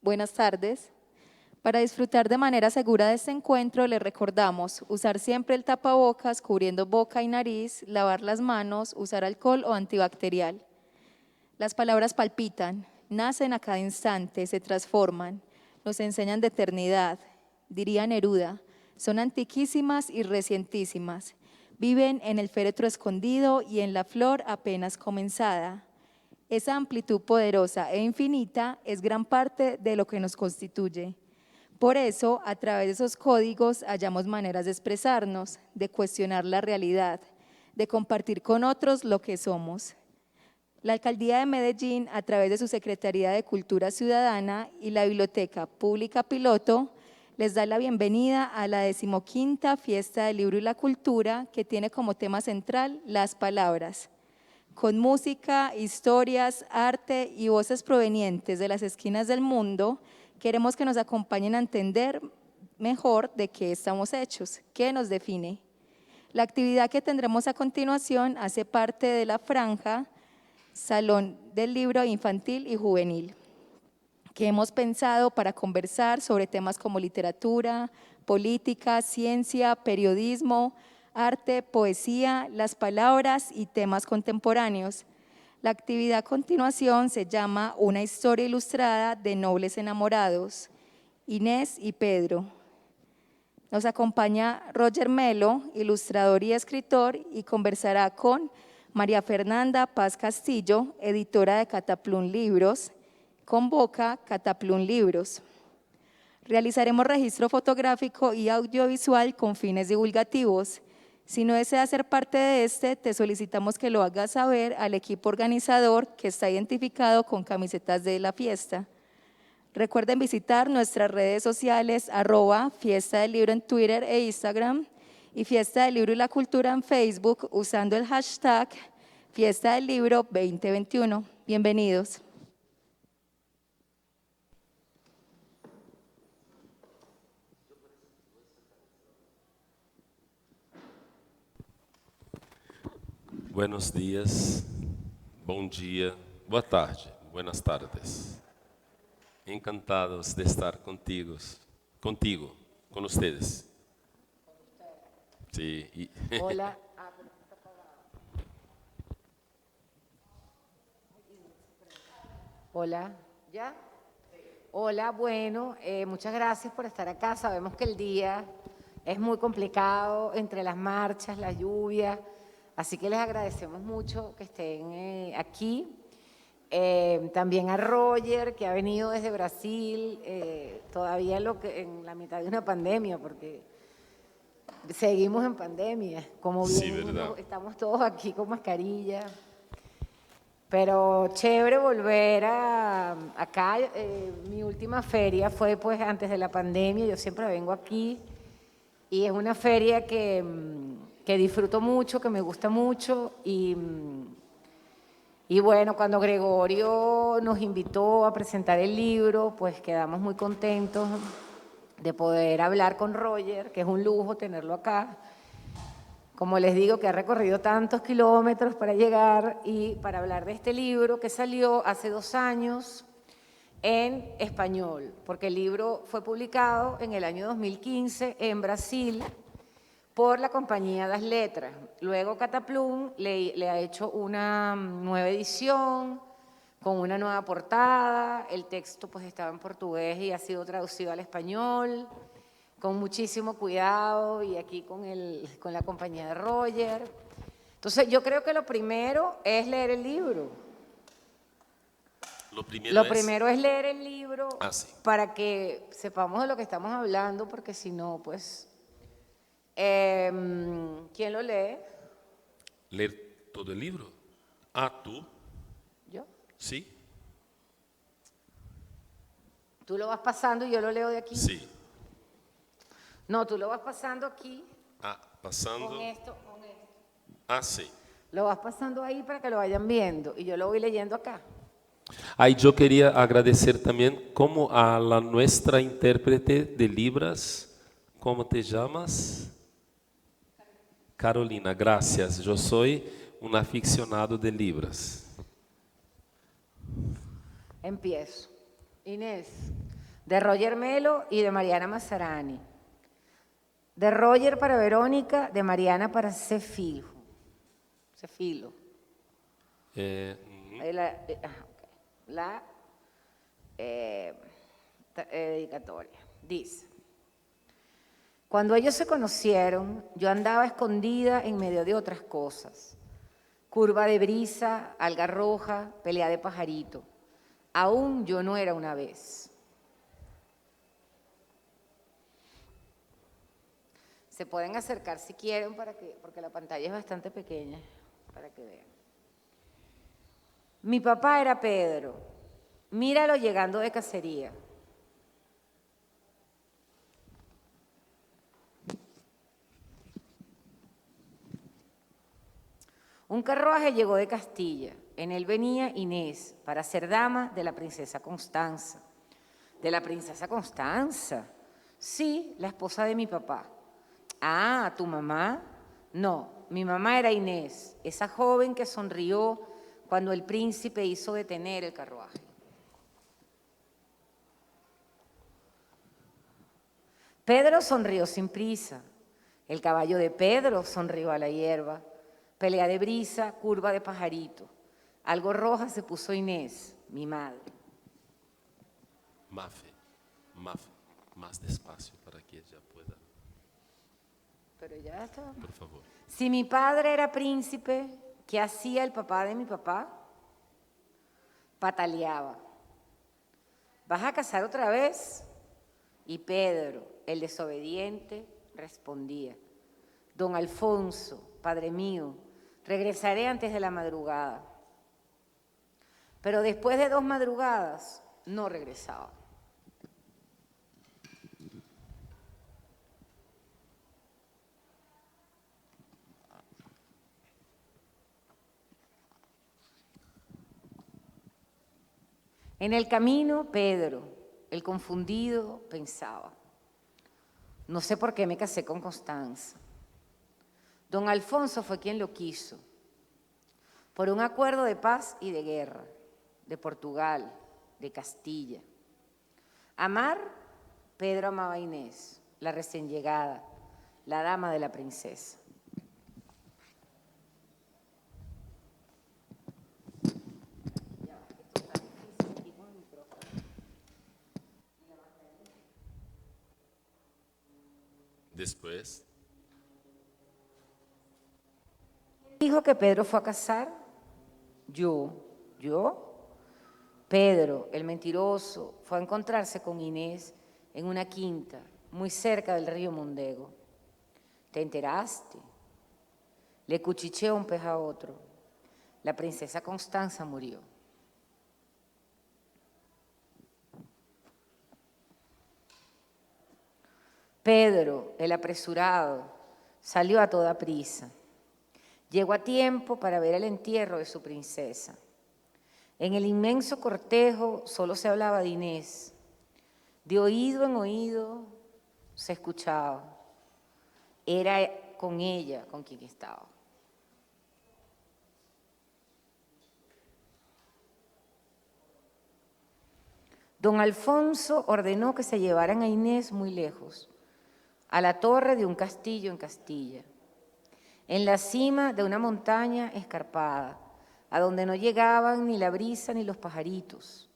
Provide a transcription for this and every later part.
Buenas tardes. Para disfrutar de manera segura de este encuentro, les recordamos usar siempre el tapabocas cubriendo boca y nariz, lavar las manos, usar alcohol o antibacterial. Las palabras palpitan, nacen a cada instante, se transforman, nos enseñan de eternidad, diría Neruda, son antiquísimas y recientísimas, viven en el féretro escondido y en la flor apenas comenzada. Esa amplitud poderosa e infinita es gran parte de lo que nos constituye. Por eso, a través de esos códigos hallamos maneras de expresarnos, de cuestionar la realidad, de compartir con otros lo que somos. La Alcaldía de Medellín, a través de su Secretaría de Cultura Ciudadana y la Biblioteca Pública Piloto, les da la bienvenida a la 15ª Fiesta del Libro y la Cultura, que tiene como tema central las palabras. Con música, historias, arte y voces provenientes de las esquinas del mundo, queremos que nos acompañen a entender mejor de qué estamos hechos, qué nos define. La actividad que tendremos a continuación hace parte de la franja Salón del Libro Infantil y Juvenil, que hemos pensado para conversar sobre temas como literatura, política, ciencia, periodismo, arte, poesía, las palabras y temas contemporáneos. La actividad a continuación se llama Una historia ilustrada de nobles enamorados, Inés y Pedro. Nos acompaña Roger Melo, ilustrador y escritor, y conversará con María Fernanda Paz Castillo, editora de Cataplún Libros, convoca Cataplún Libros. Realizaremos registro fotográfico y audiovisual con fines divulgativos. Si no deseas ser parte de este, te solicitamos que lo hagas saber al equipo organizador que está identificado con camisetas de la fiesta. Recuerden visitar nuestras redes sociales @Fiesta del Libro en Twitter e Instagram y Fiesta del Libro y la Cultura en Facebook usando el hashtag Fiesta del Libro 2021. Bienvenidos. Buenos dias, bom dia, boa tarde, buenas tardes. Encantados de estar contigo, con ustedes. Sí. Hola. Hola, ¿ya? Hola, bueno, muchas gracias por estar acá. Sabemos que el día es muy complicado entre las marchas, la lluvia, así que les agradecemos mucho que estén aquí. También a Roger, que ha venido desde Brasil, todavía en la mitad de una pandemia, porque seguimos en pandemia, como Sí, bien verdad. estamos todos aquí con mascarilla. Pero chévere volver acá. Mi última feria fue pues antes de la pandemia, yo siempre vengo aquí y es una feria que disfruto mucho, que me gusta mucho y bueno, cuando Gregorio nos invitó a presentar el libro, pues quedamos muy contentos de poder hablar con Roger, que es un lujo tenerlo acá. Como les digo, que ha recorrido tantos kilómetros para llegar y para hablar de este libro que salió hace 2 años en español, porque el libro fue publicado en el año 2015 en Brasil por la Compañía das Letras. Luego Cataplum le ha hecho una nueva edición con una nueva portada. El texto pues estaba en portugués y ha sido traducido al español con muchísimo cuidado y aquí con la compañía de Roger. Entonces yo creo que lo primero es leer el libro. Lo primero es leer el libro sí. para que sepamos de lo que estamos hablando, porque si no, pues, ¿quién lo lee? Ler todo el libro. ¿Tú? ¿Yo? Sí. Tú lo vas pasando y yo lo leo de aquí. Sí. No, tú lo vas pasando aquí. Pasando. Con esto. Sí. Lo vas pasando ahí para que lo vayan viendo y yo lo voy leyendo acá. Aí eu queria agradecer também como a la nuestra intérprete de Libras, como te llamas? Carolina, gracias. Eu sou um aficionado de Libras. Empiezo. Inés, De Roger Melo y de Mariana Mazzarani. De Roger para Verónica, de Mariana para Cefilo. Ahí la dedicatoria. Dice: cuando ellos se conocieron, yo andaba escondida en medio de otras cosas. Curva de brisa, alga roja, pelea de pajarito. Aún yo no era una vez. Se pueden acercar si quieren porque la pantalla es bastante pequeña, para que vean. Mi papá era Pedro. Míralo llegando de cacería. Un carruaje llegó de Castilla. En él venía Inés para ser dama de la princesa Constanza. ¿De la princesa Constanza? Sí, la esposa de mi papá. Ah, ¿tu mamá? No, mi mamá era Inés, esa joven que sonrió cuando el príncipe hizo detener el carruaje. Pedro sonrió sin prisa. El caballo de Pedro sonrió a la hierba. Pelea de brisa, curva de pajarito. Algo roja se puso Inés, mi madre. Mafe, más despacio para que ella pueda. Pero ya está. Por favor. Si mi padre era príncipe, ¿qué hacía el papá de mi papá? Pataleaba. ¿Vas a casar otra vez? Y Pedro, el desobediente, respondía: don Alfonso, padre mío, regresaré antes de la madrugada. Pero después de 2 madrugadas, no regresaba. En el camino, Pedro, el confundido, pensaba: no sé por qué me casé con Constanza. Don Alfonso fue quien lo quiso, por un acuerdo de paz y de guerra, de Portugal, de Castilla. Amar, Pedro amaba a Inés, la recién llegada, la dama de la princesa. Después, Dijo que Pedro fue a casar. Yo. Pedro, el mentiroso, fue a encontrarse con Inés en una quinta muy cerca del río Mondego. ¿Te enteraste? Le cuchicheó un pez a otro. La princesa Constanza murió. Pedro, el apresurado, salió a toda prisa. Llegó a tiempo para ver el entierro de su princesa. En el inmenso cortejo solo se hablaba de Inés. De oído en oído se escuchaba. Era con ella con quien estaba. Don Alfonso ordenó que se llevaran a Inés muy lejos, a la torre de un castillo en Castilla, en la cima de una montaña escarpada, a donde no llegaban ni la brisa ni los pajaritos.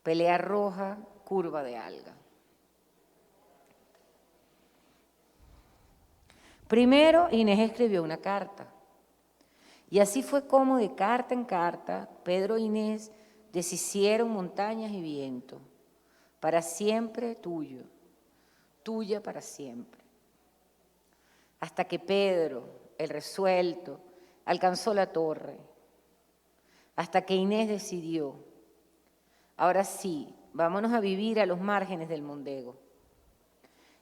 Pelea roja, curva de alga. Primero Inés escribió una carta, y así fue como de carta en carta Pedro e Inés deshicieron montañas y viento. Para siempre tuyo, tuya para siempre. Hasta que Pedro, el resuelto, alcanzó la torre. Hasta que Inés decidió: ahora sí, vámonos a vivir a los márgenes del Mondego.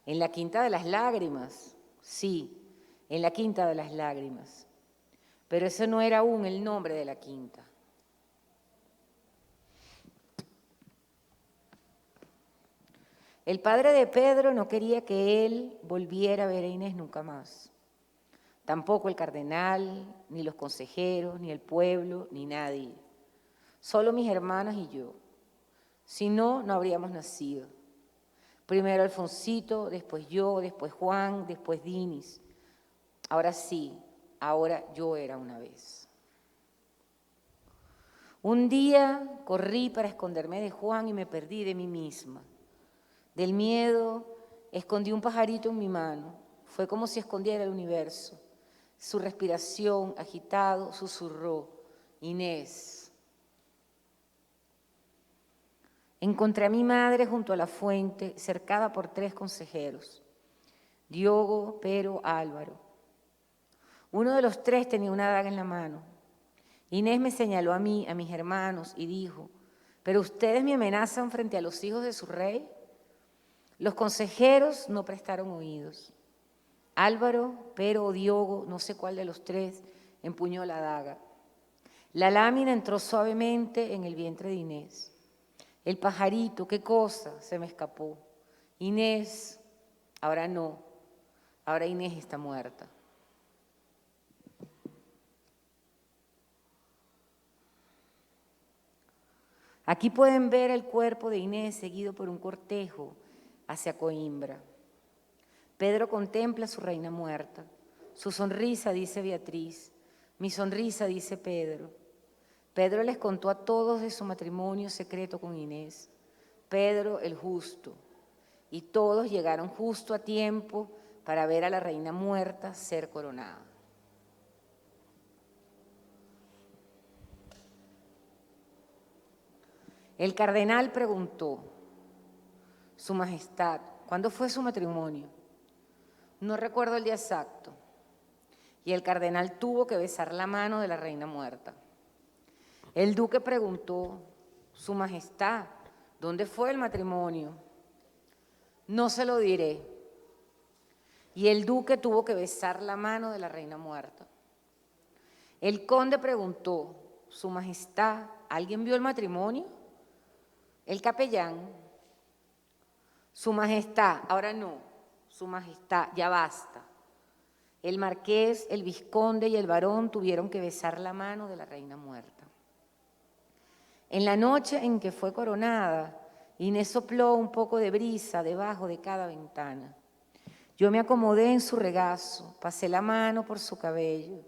En la Quinta de las Lágrimas, sí, en la Quinta de las Lágrimas. Pero ese no era aún el nombre de la quinta. El padre de Pedro no quería que él volviera a ver a Inés nunca más. Tampoco el cardenal, ni los consejeros, ni el pueblo, ni nadie. Solo mis hermanas y yo. Si no, no habríamos nacido. Primero Alfonsito, después yo, después Juan, después Dinis. Ahora sí, ahora yo era una vez. Un día corrí para esconderme de Juan y me perdí de mí misma. Del miedo escondí un pajarito en mi mano. Fue como si escondiera el universo. Su respiración, agitado, susurró: Inés. Encontré a mi madre junto a la fuente, cercada por 3 consejeros: Diogo, Pero, Álvaro. Uno de los 3 tenía una daga en la mano. Inés me señaló a mí, a mis hermanos, y dijo: ¿pero ustedes me amenazan frente a los hijos de su rey? Los consejeros no prestaron oídos. Álvaro, Pero o Diogo, no sé cuál de los 3, empuñó la daga. La lámina entró suavemente en el vientre de Inés. El pajarito, qué cosa, se me escapó. Inés, ahora no, ahora Inés está muerta. Aquí pueden ver el cuerpo de Inés seguido por un cortejo hacia Coimbra. Pedro contempla a su reina muerta. Su sonrisa, dice Beatriz. Mi sonrisa, dice Pedro. Pedro les contó a todos de su matrimonio secreto con Inés. Pedro el justo. Y todos llegaron justo a tiempo para ver a la reina muerta ser coronada. El cardenal preguntó: Su Majestad, ¿cuándo fue su matrimonio? No recuerdo el día exacto. Y el cardenal tuvo que besar la mano de la reina muerta. El duque preguntó: Su Majestad, ¿dónde fue el matrimonio? No se lo diré. Y el duque tuvo que besar la mano de la reina muerta. El conde preguntó: Su Majestad, ¿alguien vio el matrimonio? El capellán: Su Majestad, ahora no, Su Majestad, ya basta. El marqués, el vizconde y el barón tuvieron que besar la mano de la reina muerta. En la noche en que fue coronada, Inés sopló un poco de brisa debajo de cada ventana. Yo me acomodé en su regazo, pasé la mano por su cabello,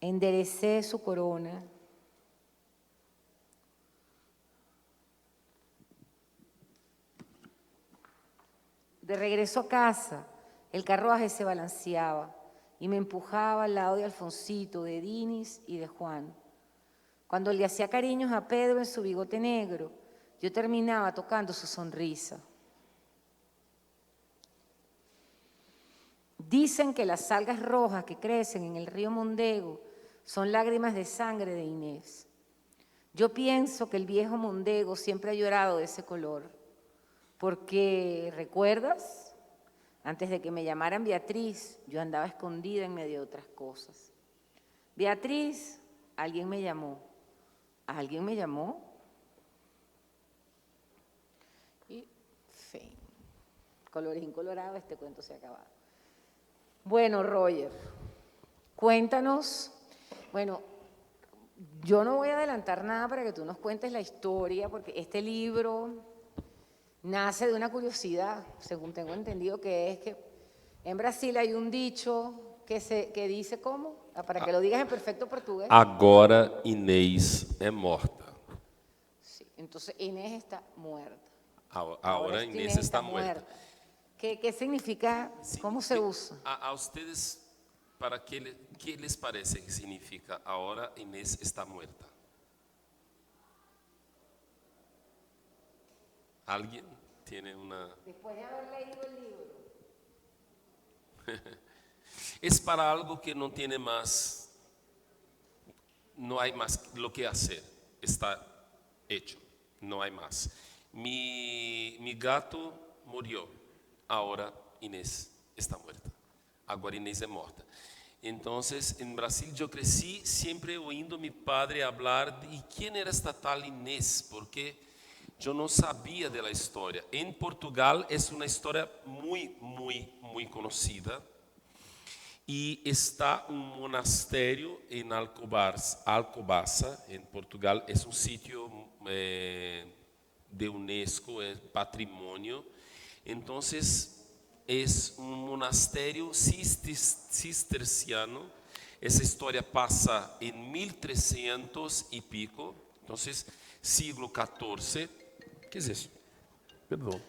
enderecé su corona. De regreso a casa, el carruaje se balanceaba y me empujaba al lado de Alfonsito, de Dinis y de Juan. Cuando le hacía cariños a Pedro en su bigote negro, yo terminaba tocando su sonrisa. Dicen que las algas rojas que crecen en el río Mondego son lágrimas de sangre de Inés. Yo pienso que el viejo Mondego siempre ha llorado de ese color. Porque, ¿recuerdas? Antes de que me llamaran Beatriz, yo andaba escondida en medio de otras cosas. Beatriz, alguien me llamó. ¿Alguien me llamó? Y fin. Colorín colorado, este cuento se ha acabado. Bueno, Roger, cuéntanos. Bueno, yo no voy a adelantar nada para que tú nos cuentes la historia, porque este libro nace de una curiosidad, según tengo entendido, que es que en Brasil hay un dicho que dice ¿cómo? Para que lo digas en perfecto portugués. Agora Inês é morta. Sí, entonces Inés está muerta. Ahora Inês está muerta. ¿Qué significa? Sí, ¿Cómo se usa? A ustedes, para ¿qué les parece que significa ahora Inés está muerta? ¿Alguien tiene una...? Después de haber leído el libro. Es para algo que no tiene más, no hay más lo que hacer, está hecho, no hay más. Mi gato murió, ahora Inés está muerta, ahora Inés es muerta. Entonces, en Brasil yo crecí siempre oyendo a mi padre hablar de quién era esta tal Inés, porque yo no sabía de la historia. En Portugal es una historia muy conocida. Y está un monasterio en Alcobaça, en Portugal. Es un sitio de UNESCO, es patrimonio. Entonces, es un monasterio cisterciano. Esa historia pasa en 1300 y pico, entonces siglo XIV. ¿Qué es eso? Perdón.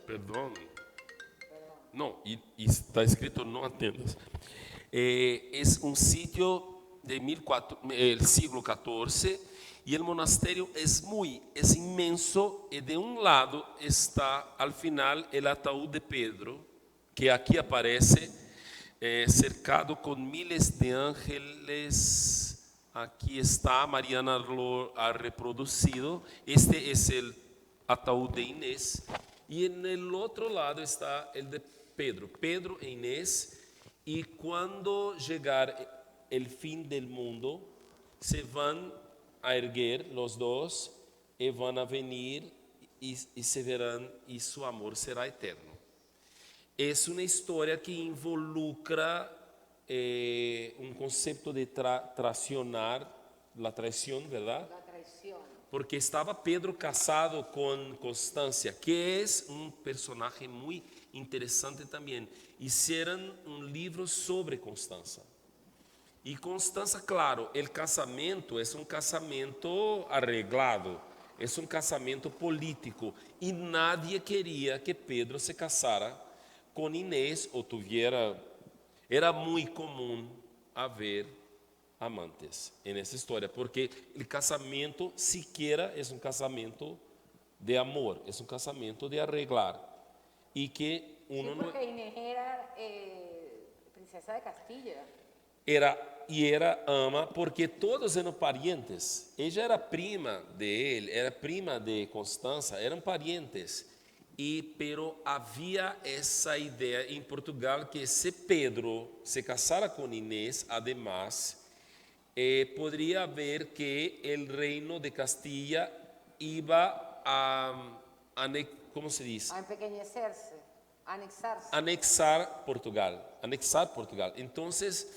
Perdón. No, y está escrito no atiendas. Es un sitio del siglo XIV y el monasterio es inmenso y de un lado está al final el ataúd de Pedro, que aquí aparece cercado con miles de ángeles. Aquí está, Mariana lo ha reproducido. Este es el ataúd de Inés. Y en el otro lado está el de Pedro e Inés. Y cuando llegar el fin del mundo, se van a erguer los dos y van a venir y se verán y su amor será eterno. Es una historia que involucra un concepto de traicionar, la traición, ¿verdad? La traición. Porque estaba Pedro casado con Constancia, que es un personaje muy interesante también. Hicieron un libro sobre Constanza. Y Constanza, claro, el casamiento es un casamiento arreglado, es un casamiento político. Y nadie quería que Pedro se casara con Inés o tuviera. Era muy común haber amantes en esa historia, porque el casamiento siquiera es un casamiento de amor, es un casamiento de arreglar. Y que uno Sí, porque Inés era princesa de Castilla. era ama porque todos eran parientes. Ella era prima de él, era prima de Constanza, eran parientes. Pero havia essa ideia em Portugal que se Pedro se casara com Inés, además, podría haber que el reino de Castilla iba a, ¿cómo se dice? A empequeñecerse, anexarse. Anexar Portugal. Entonces,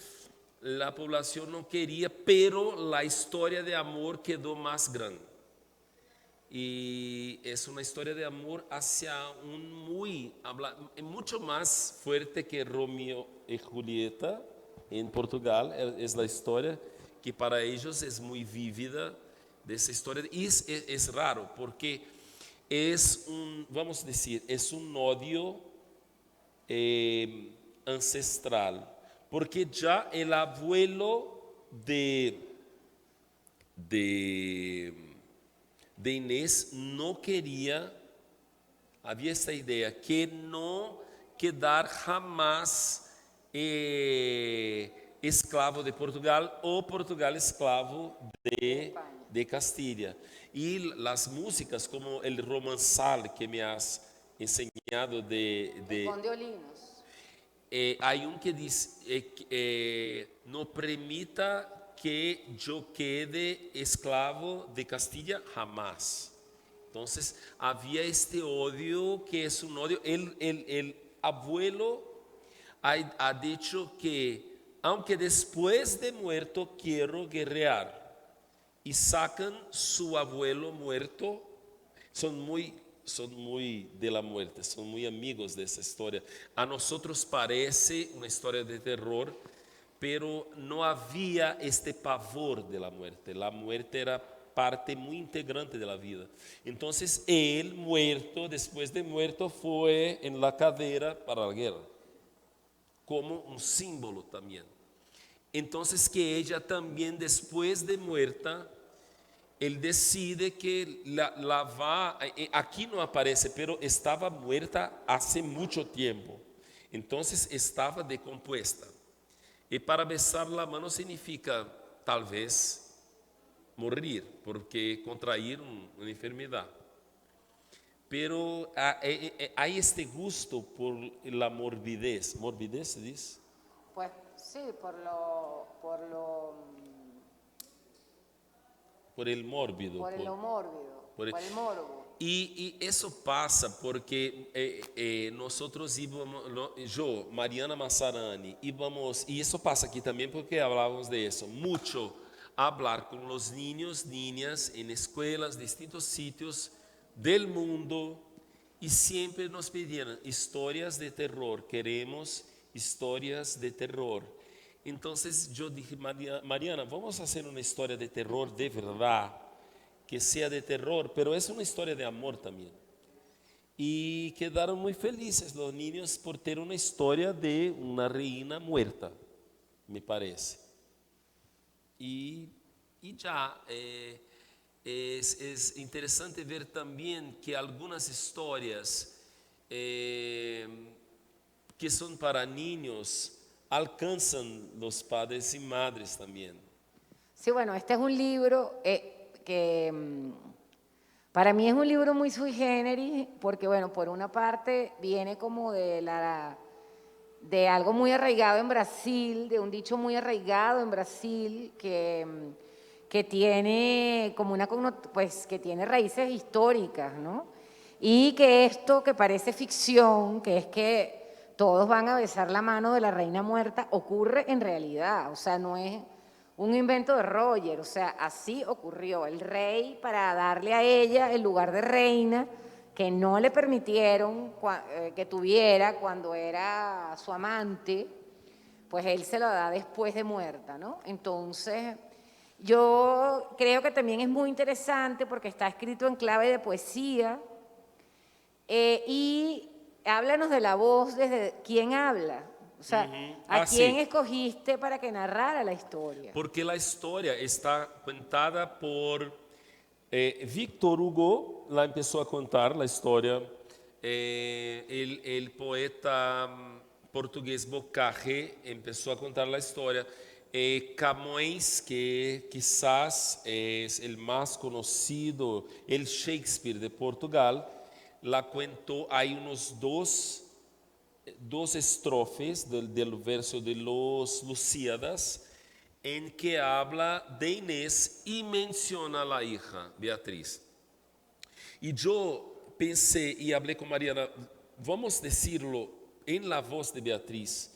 la población no quería, pero la historia de amor quedó más grande. Y es una historia de amor hacia mucho más fuerte que Romeo y Julieta en Portugal. Es la historia que para ellos es muy vívida de esa historia. Y es raro porque vamos a decir, es un odio ancestral. Porque ya el abuelo de Inés no quería, había esta idea, que no quedar jamás esclavo de Portugal o Portugal esclavo de Castilla. Y las músicas como el romanzal que me has enseñado El Conde Olinos. hay un que dice, no permita que yo quede esclavo de Castilla jamás. Entonces, había este odio que es un odio. El abuelo ha dicho que, aunque después de muerto quiero guerrear, y sacan su abuelo muerto, son muy de la muerte, son muy amigos de esa historia. A nosotros parece una historia de terror, pero no había este pavor de la muerte. La muerte era parte muy integrante de la vida. Entonces, él muerto, después de muerto, fue en la cadera para la guerra, como un símbolo también. Entonces, que ella también, después de muerta, él decide que la va, aquí no aparece, pero estaba muerta hace mucho tiempo. Entonces, estaba decompuesta. Y para besar la mano significa, tal vez, morir, porque contraer una enfermedad. Pero hay este gusto por la morbidez. ¿Morbidez se dice? Pues sí, por el mórbido. por lo mórbido, por el- por el morbo. Y eso pasa porque nosotros íbamos, yo, Mariana Massarani, íbamos, y eso pasa aquí también porque hablábamos de eso, mucho hablar con los niños, niñas en escuelas, distintos sitios del mundo y siempre nos pedían historias de terror, queremos historias de terror. Entonces yo dije, Mariana, vamos a hacer una historia de terror de verdad, que sea de terror, pero es una historia de amor también. Y quedaron muy felices los niños por tener una historia de una reina muerta, me parece. Y ya, es interesante ver también que algunas historias que son para niños alcanzan los padres y madres también. Sí, bueno, este es un libro que para mí es un libro muy sui generis, porque bueno, por una parte viene como de algo muy arraigado en Brasil, de un dicho muy arraigado en Brasil que tiene como pues que tiene raíces históricas, ¿no? Y que esto que parece ficción, que es que todos van a besar la mano de la reina muerta, ocurre en realidad, o sea, no es un invento de Roger, o sea, así ocurrió. El rey, para darle a ella el lugar de reina, que no le permitieron que tuviera cuando era su amante, pues él se lo da después de muerta, ¿no? Entonces, yo creo que también es muy interesante porque está escrito en clave de poesía y háblanos de la voz, desde quién habla, o sea, ¿a quién sí. escogiste para que narrara la historia? Porque la historia está contada por Victor Hugo, la empezó a contar la historia. El poeta portugués Bocage empezó a contar la historia. Camões, que quizás es el más conocido, el Shakespeare de Portugal, la cuentó. Hay unos dos estrofes del verso de los Lusíadas en que habla de Inés y menciona a la hija Beatriz. Y yo pensé y hablé con Mariana, vamos a decirlo en la voz de Beatriz,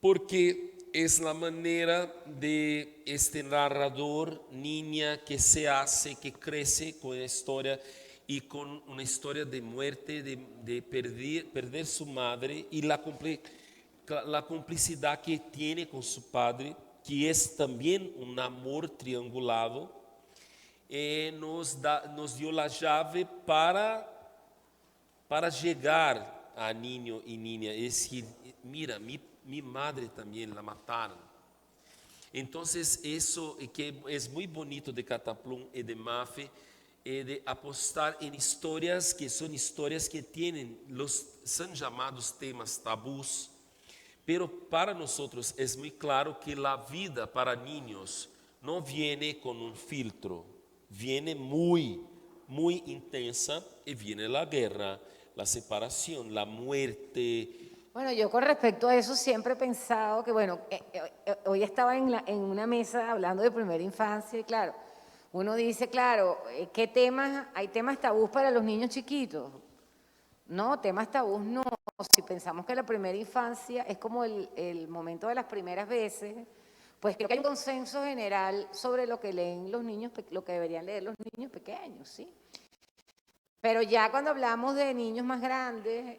porque es la manera de este narrador, niña que se hace, que crece con la historia y con una historia de muerte, de perder su madre y la complicidad que tiene con su padre, que es también un amor triangulado, nos dio la llave para llegar a niño y niña. Es decir, mira, mi madre también la mataron. Entonces, eso que es muy bonito de Cataplum y de Mafe, de apostar en historias que son historias que tienen son llamados temas tabús, pero para nosotros es muy claro que la vida para niños no viene con un filtro, viene muy, muy intensa y viene la guerra, la separación, la muerte. Bueno, yo con respecto a eso siempre he pensado que, bueno, hoy estaba en una mesa hablando de primera infancia y claro, uno dice, claro, ¿qué temas? Hay temas tabús para los niños chiquitos. No, temas tabús no. Si pensamos que la primera infancia es como el momento de las primeras veces, pues creo que hay un consenso general sobre lo que leen los niños, lo que deberían leer los niños pequeños, ¿sí? Pero ya cuando hablamos de niños más grandes,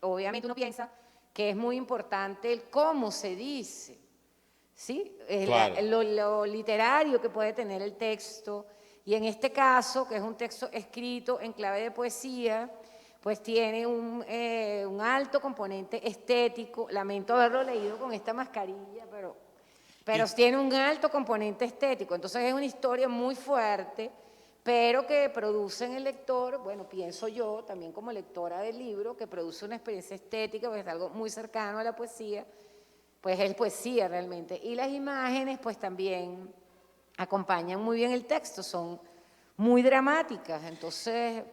obviamente uno piensa que es muy importante el cómo se dice, ¿sí? Claro. Lo literario que puede tener el texto. Y en este caso, que es un texto escrito en clave de poesía, pues tiene un alto componente estético. Lamento haberlo leído con esta mascarilla, pero tiene un alto componente estético. Entonces es una historia muy fuerte, pero que produce en el lector, bueno, pienso yo, también como lectora del libro, que produce una experiencia estética, pues es algo muy cercano a la poesía, pues es poesía realmente. Y las imágenes, pues también acompañan muy bien el texto, son muy dramáticas, entonces...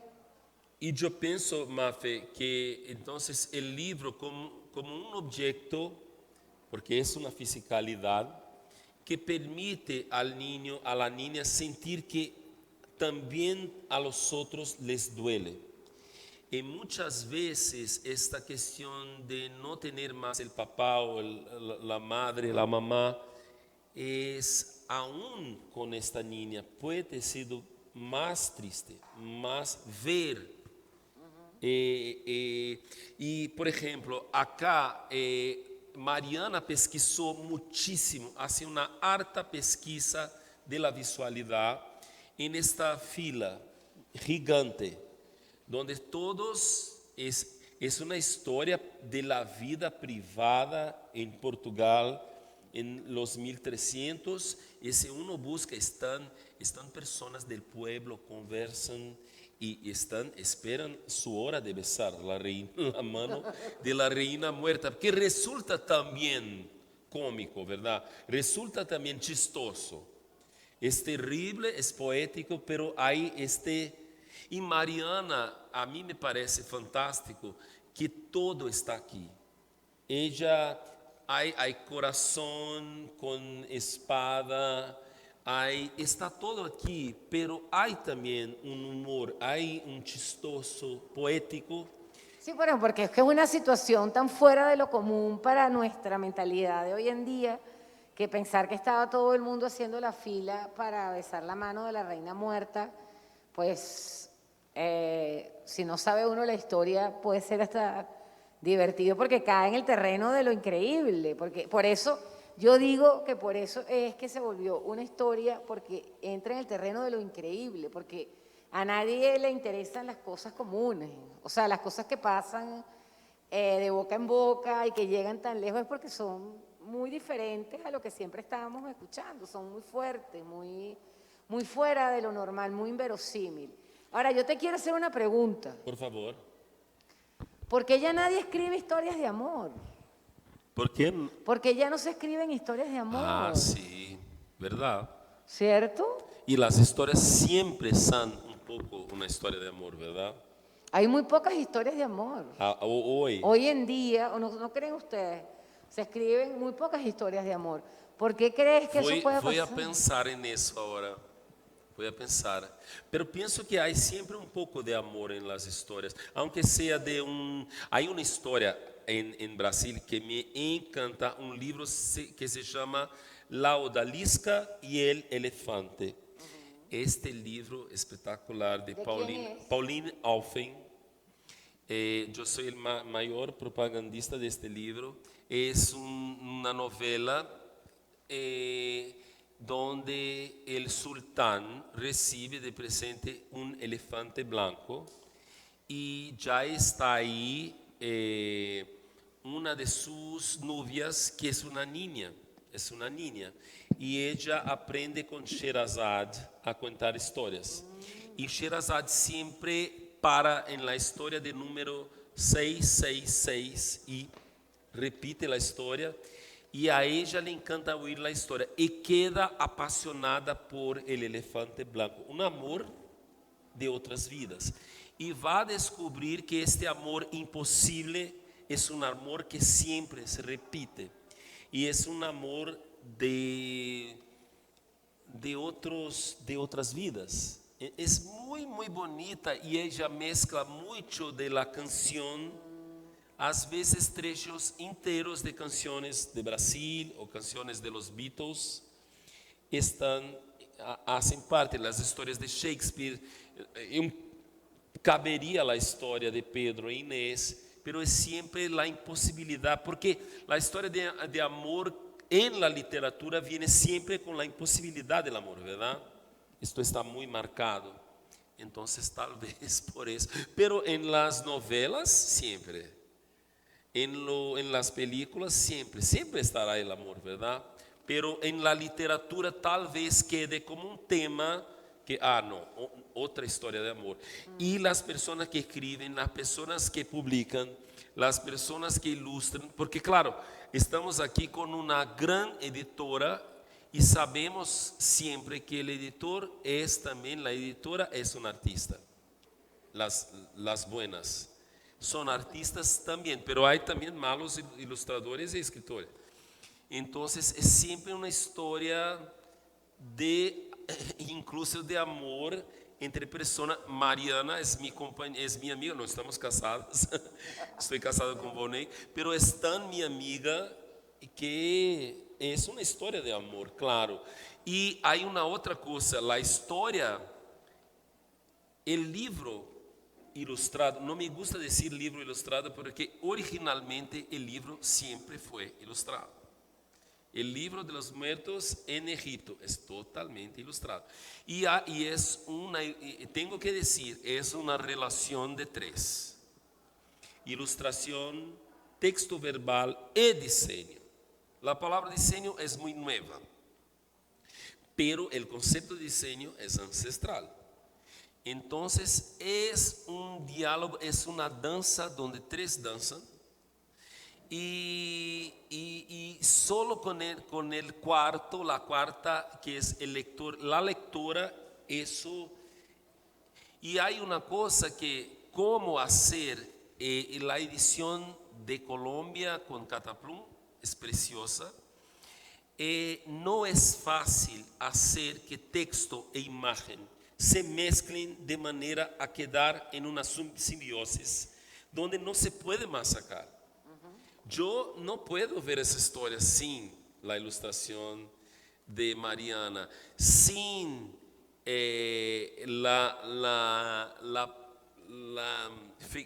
Y yo pienso, Mafe, que entonces el libro como un objeto, porque es una fisicalidad, que permite al niño, a la niña sentir que también a los otros les duele. Y muchas veces esta cuestión de no tener más el papá o la madre, la mamá, es aún con esta niña puede ter sido más triste, más ver. Y por ejemplo, acá Mariana pesquisó muchísimo, hace una harta pesquisa de la visualidad en esta fila gigante, donde todos es una historia de la vida privada en Portugal en los 1300. Y si uno busca, están personas del pueblo, conversan y esperan su hora de besar la mano de la reina muerta, que resulta también cómico, ¿verdad? Resulta también chistoso. Es terrible, es poético, pero hay Y Mariana, a mí me parece fantástico que todo está aquí. Ella, hay corazón con espada, está todo aquí, pero hay también un humor, hay un chistoso, poético. Sí, bueno, porque es que es una situación tan fuera de lo común para nuestra mentalidad de hoy en día, que pensar que estaba todo el mundo haciendo la fila para besar la mano de la reina muerta, pues si no sabe uno la historia puede ser hasta divertido porque cae en el terreno de lo increíble, porque por eso yo digo que por eso es que se volvió una historia, porque entra en el terreno de lo increíble, porque a nadie le interesan las cosas comunes, o sea, las cosas que pasan de boca en boca y que llegan tan lejos es porque son muy diferentes a lo que siempre estábamos escuchando, son muy fuertes, muy fuera de lo normal, muy inverosímil. Ahora, yo te quiero hacer una pregunta. Por favor. ¿Por qué ya nadie escribe historias de amor? ¿Por qué? Porque ya no se escriben historias de amor. Ah, sí, ¿verdad? ¿Cierto? Y las historias siempre son un poco una historia de amor, ¿verdad? Hay muy pocas historias de amor. Hoy. Hoy en día, ¿o no creen ustedes? Se escriben muy pocas historias de amor. ¿Por qué crees que eso puede pasar? Voy a pensar en eso ahora. Voy a pensar. Pero pienso que hay siempre un poco de amor en las historias. Aunque sea Hay una historia en Brasil que me encanta, un libro que se llama La Odalisca y el Elefante. Este libro espectacular de Pauline Alphen. Yo soy el mayor propagandista de este libro. Es una novela donde el sultán recibe de presente un elefante blanco y ya está ahí una de sus novias, que es una niña, y ella aprende con Sherazade a contar historias. Y Sherazade siempre para en la historia de número 666 y repite la historia. Y a ella le encanta oír la historia y queda apasionada por el elefante blanco, un amor de otras vidas. Y va a descubrir que este amor imposible es un amor que siempre se repite. Y es un amor de otras vidas. Es muy, muy bonita y ella mezcla mucho de la canción. Às vezes trechos inteiros de canções de Brasil ou canções de los Beatles hacen parte das histórias de Shakespeare. Caberia a história de Pedro e Inés, pero é sempre a impossibilidade, porque a história de amor en la literatura viene sempre com a impossibilidade do amor, ¿verdad? Isto está muito marcado. Então, tal vez por isso. Pero en las novelas, sempre. En las películas siempre estará el amor, ¿verdad? Pero en la literatura tal vez quede como un tema que, no, otra historia de amor. Y las personas que escriben, las personas que publican, las personas que ilustran, porque claro, estamos aquí con una gran editora y sabemos siempre que el editor la editora es un artista, las buenas. Son artistas también, pero hay también malos ilustradores y escritores. Entonces es siempre una historia incluso de amor entre personas. Mariana es mi compañera, es mi amiga, no estamos casados, estoy casado con Bonet, pero es tan mi amiga que es una historia de amor, claro. Y hay una otra cosa, la historia, el libro ilustrado, no me gusta decir libro ilustrado porque originalmente el libro siempre fue ilustrado. El libro de los muertos en Egipto es totalmente ilustrado. Y tengo que decir, es una relación de tres. Ilustración, texto verbal y diseño. La palabra diseño es muy nueva, pero el concepto de diseño es ancestral. Entonces es un diálogo, es una danza donde tres danzan y solo con el cuarto, la cuarta que es el lector, la lectora, eso. Y hay una cosa que cómo hacer la edición de Colombia con Cataplum es preciosa. No es fácil hacer que texto e imagen se mezclen de manera a quedar en una simbiosis donde no se puede más sacar. Yo no puedo ver esa historia sin la ilustración de Mariana, sin la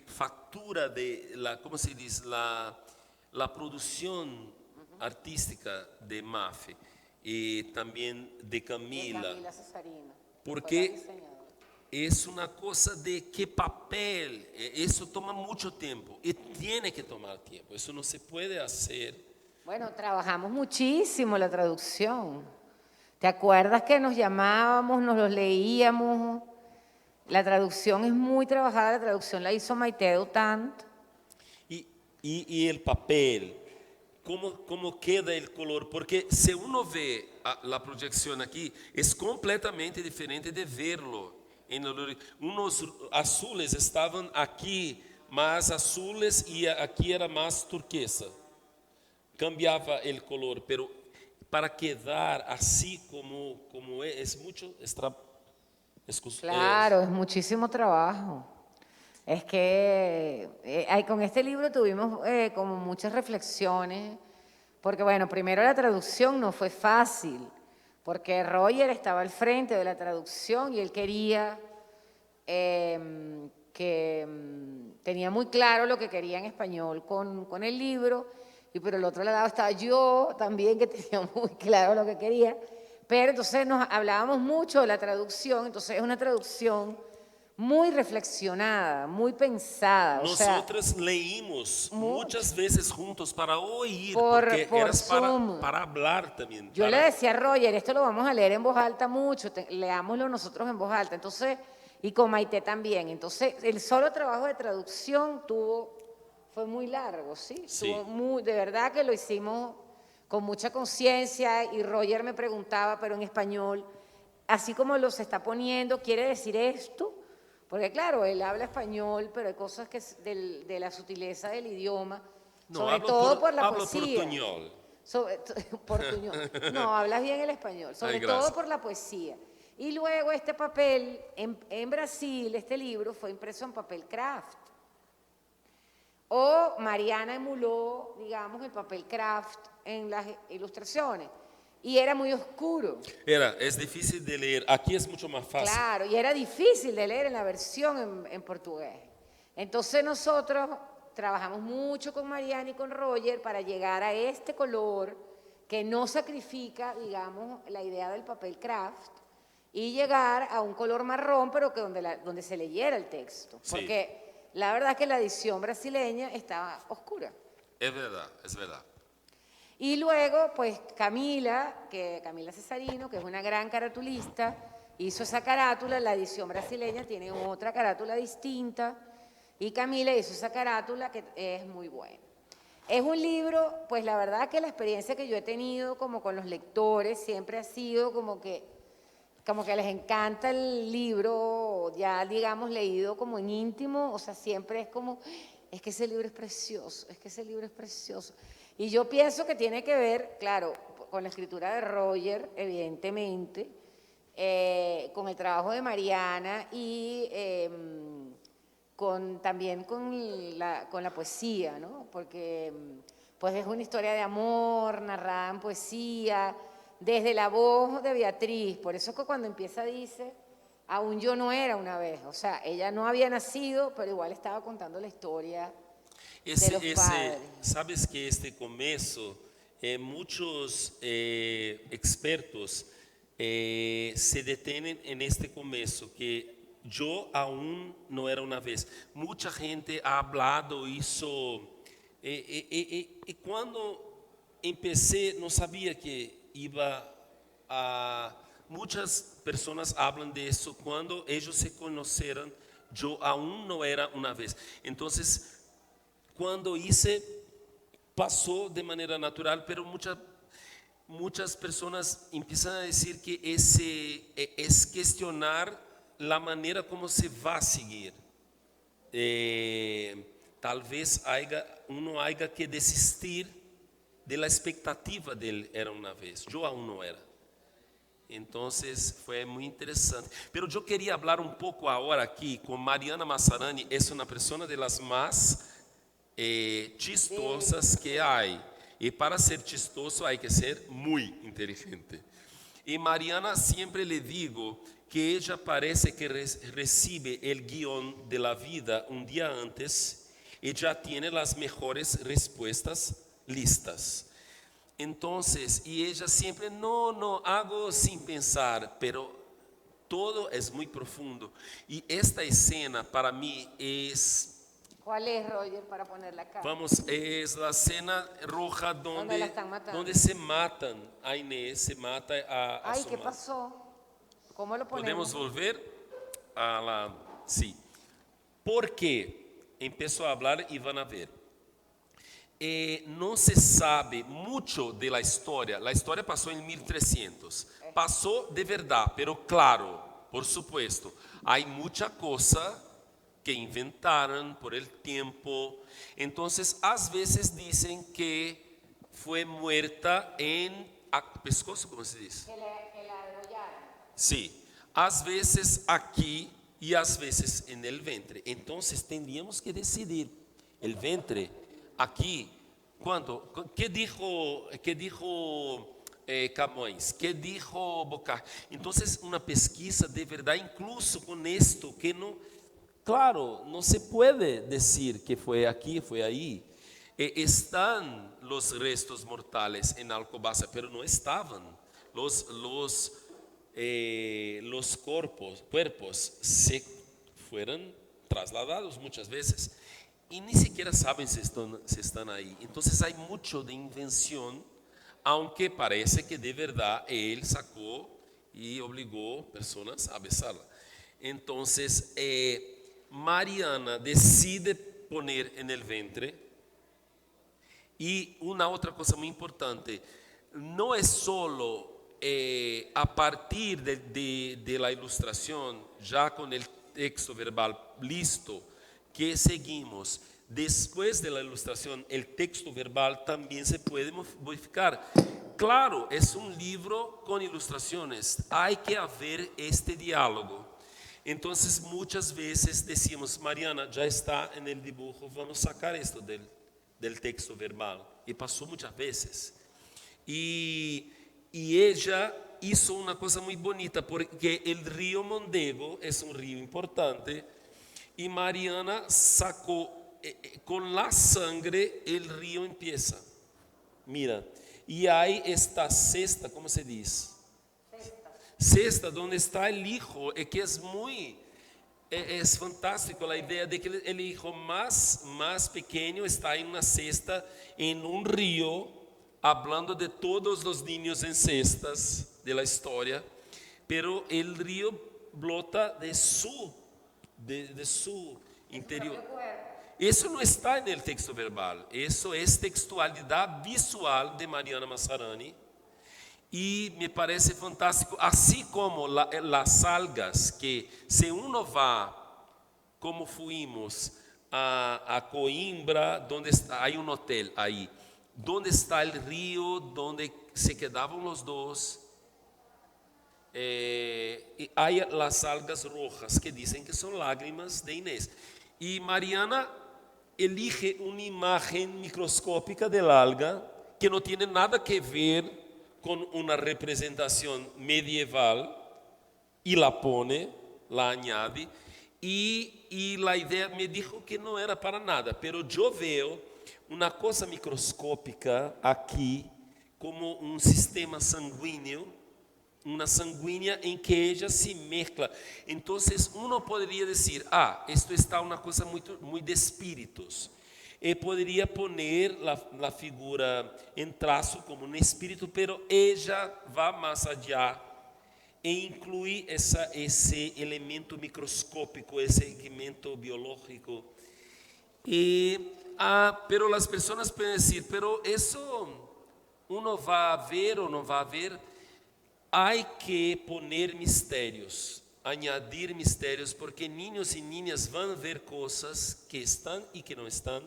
factura de ¿cómo se dice? La producción artística de Mafe y también de Camila. Camila Cesarino. Porque es una cosa de qué papel, eso toma mucho tiempo y tiene que tomar tiempo, eso no se puede hacer. Bueno, trabajamos muchísimo la traducción. ¿Te acuerdas que nos llamábamos, nos los leíamos? La traducción es muy trabajada, la traducción la hizo Maite Dutant. Y el papel, cómo queda el color, porque si uno ve la proyección aquí, es completamente diferente de verlo. Unos azules estaban aquí más azules y aquí era más turquesa. Cambiaba el color, pero para quedar así como es mucho Claro, es muchísimo trabajo. Es que con este libro tuvimos como muchas reflexiones, porque bueno, primero la traducción no fue fácil, porque Roger estaba al frente de la traducción y él quería tenía muy claro lo que quería en español con el libro, y por el otro lado estaba yo también que tenía muy claro lo que quería, pero entonces nos hablábamos mucho de la traducción, entonces es una traducción muy reflexionada, muy pensada. Nosotros leímos muchas veces juntos para oír, por porque era Zoom. para hablar también. Yo le decía a Roger, esto lo vamos a leer en voz alta mucho, leámoslo nosotros en voz alta. Entonces, y con Maite también. Entonces, el solo trabajo de traducción fue muy largo, ¿sí? Sí. De verdad que lo hicimos con mucha conciencia y Roger me preguntaba, pero en español, así como lo se está poniendo, ¿quiere decir esto? Porque claro, él habla español, pero hay cosas que de la sutileza del idioma, sobre todo por la poesía. Portuñol. Portuñol. No, hablas bien el español, sobre todo por la poesía. Y luego este papel, en Brasil, este libro fue impreso en papel craft. O Mariana emuló, digamos, el papel craft en las ilustraciones. Y era muy oscuro. Es difícil de leer. Aquí es mucho más fácil. Claro, y era difícil de leer en la versión en portugués. Entonces nosotros trabajamos mucho con Mariana y con Roger para llegar a este color que no sacrifica, digamos, la idea del papel craft y llegar a un color marrón, pero que donde se leyera el texto. Sí. Porque la verdad es que la edición brasileña estaba oscura. Es verdad, es verdad. Y luego, pues Camila Cesarino, que es una gran caratulista, hizo esa carátula. La edición brasileña tiene otra carátula distinta y Camila hizo esa carátula que es muy buena. Es un libro, pues la verdad que la experiencia que yo he tenido como con los lectores siempre ha sido como que les encanta el libro, ya digamos leído como en íntimo, o sea, siempre es como, es que ese libro es precioso, es que ese libro es precioso. Y yo pienso que tiene que ver, claro, con la escritura de Roger, evidentemente, con el trabajo de Mariana y también con la poesía, ¿no? Porque pues es una historia de amor narrada en poesía, desde la voz de Beatriz. Por eso que cuando empieza dice, aún yo no era una vez. O sea, ella no había nacido, pero igual estaba contando la historia de los padres. Sabes que este começo, muchos expertos se detienen en este começo, que yo aún no era una vez. Mucha gente ha hablado eso, y cuando empecé no sabía que iba a... Muchas personas hablan de eso cuando ellos se conocieron, yo aún no era una vez. Entonces, cuando hice, pasó de manera natural, pero muchas personas empiezan a decir que es cuestionar la manera como se va a seguir. Tal vez uno haya que desistir de la expectativa de era una vez. Yo aún no era. Entonces fue muy interesante. Pero yo quería hablar un poco ahora aquí con Mariana Massarani. Es una persona de las más chistosas que hay. Y para ser chistoso hay que ser muy inteligente. Y Mariana siempre le digo que ella parece que recibe el guión de la vida un día antes y ya tiene las mejores respuestas listas. Entonces, y ella siempre, no, hago sin pensar, pero todo es muy profundo. Y esta escena para mí es... ¿Cuál es, Roger, para ponerla acá? Vamos, es la escena roja ¿Dónde la están matando? donde se matan a Inés, se mata a Ay, su ¿qué madre. pasó? ¿Cómo lo ponemos? Podemos volver a la... Sí. Porque empezó a hablar y van a ver. No se sabe mucho de la historia pasó en 1300, pasó de verdad, pero claro, por supuesto, hay mucha cosa que inventaron por el tiempo. Entonces, a veces dicen que fue muerta en pescoço, ¿cómo se dice? Que la degollaron. Sí, a veces aquí y a veces en el ventre. Entonces, tendríamos que decidir el ventre. Aquí, ¿cuánto? ¿Qué dijo Camões? ¿Qué dijo Boccaccio? Entonces, una pesquisa de verdad, incluso con esto, que no, claro, no se puede decir que fue aquí, fue ahí. Están los restos mortales en Alcobaça, pero no estaban. Los cuerpos se fueron trasladados muchas veces. Y ni siquiera saben si están ahí. Entonces hay mucho de invención, aunque parece que de verdad él sacó y obligó personas a besarla. Entonces Mariana decide poner en el ventre. Y una otra cosa muy importante, no es solo a partir de la ilustración, ya con el texto verbal listo, que seguimos. Después de la ilustración, el texto verbal también se puede modificar. Claro, es un libro con ilustraciones, hay que haber este diálogo. Entonces, muchas veces decimos, Mariana, ya está en el dibujo, vamos a sacar esto del texto verbal. Y pasó muchas veces. Y ella hizo una cosa muy bonita, porque el río Mondego es un río importante. Y Mariana sacó, con la sangre el río empieza. Mira, y hay esta cesta, ¿cómo se dice? Cesta, donde está el hijo, que es muy, es fantástico la idea de que el hijo más pequeño está en una cesta, en un río, hablando de todos los niños en cestas de la historia, pero el río brota de su interior. Eso no está en el texto verbal, eso es textualidad visual de Mariana Massarani. Y me parece fantástico, así como las algas, que si uno va, como fuimos a Coimbra, donde hay un hotel ahí, donde está el río, donde se quedaban los dos, y hay las algas rojas que dicen que son lágrimas de Inés. Y Mariana elige una imagen microscópica del alga que no tiene nada que ver con una representación medieval y la pone, la añade, y la idea me dijo que no era para nada, pero yo veo una cosa microscópica aquí como un sistema sanguíneo, una sanguínea en que ella se mezcla. Entonces uno podría decir, esto está una cosa muy de espíritus. Y podría poner la figura en trazo como un espíritu, pero ella va más allá e incluye ese elemento microscópico, ese elemento biológico. Pero las personas pueden decir, pero eso uno va a ver o no va a ver. Hay que poner misterios, añadir misterios, porque niños y niñas van a ver cosas que están y que no están,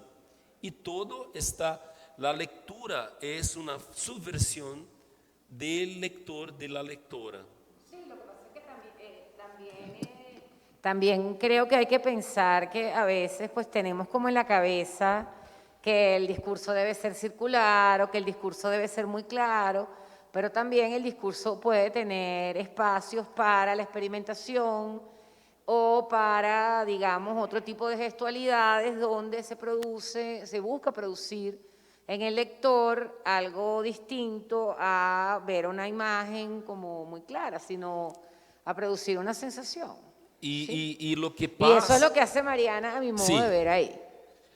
y todo está, la lectura es una subversión del lector, de la lectora. Sí, lo que pasa es que también creo que hay que pensar que a veces pues tenemos como en la cabeza que el discurso debe ser circular o que el discurso debe ser muy claro, pero también el discurso puede tener espacios para la experimentación o para, digamos, otro tipo de gestualidades donde se busca producir en el lector algo distinto a ver una imagen como muy clara, sino a producir una sensación. Y lo que Y pasa... eso es lo que hace Mariana a mi modo Sí. de ver ahí.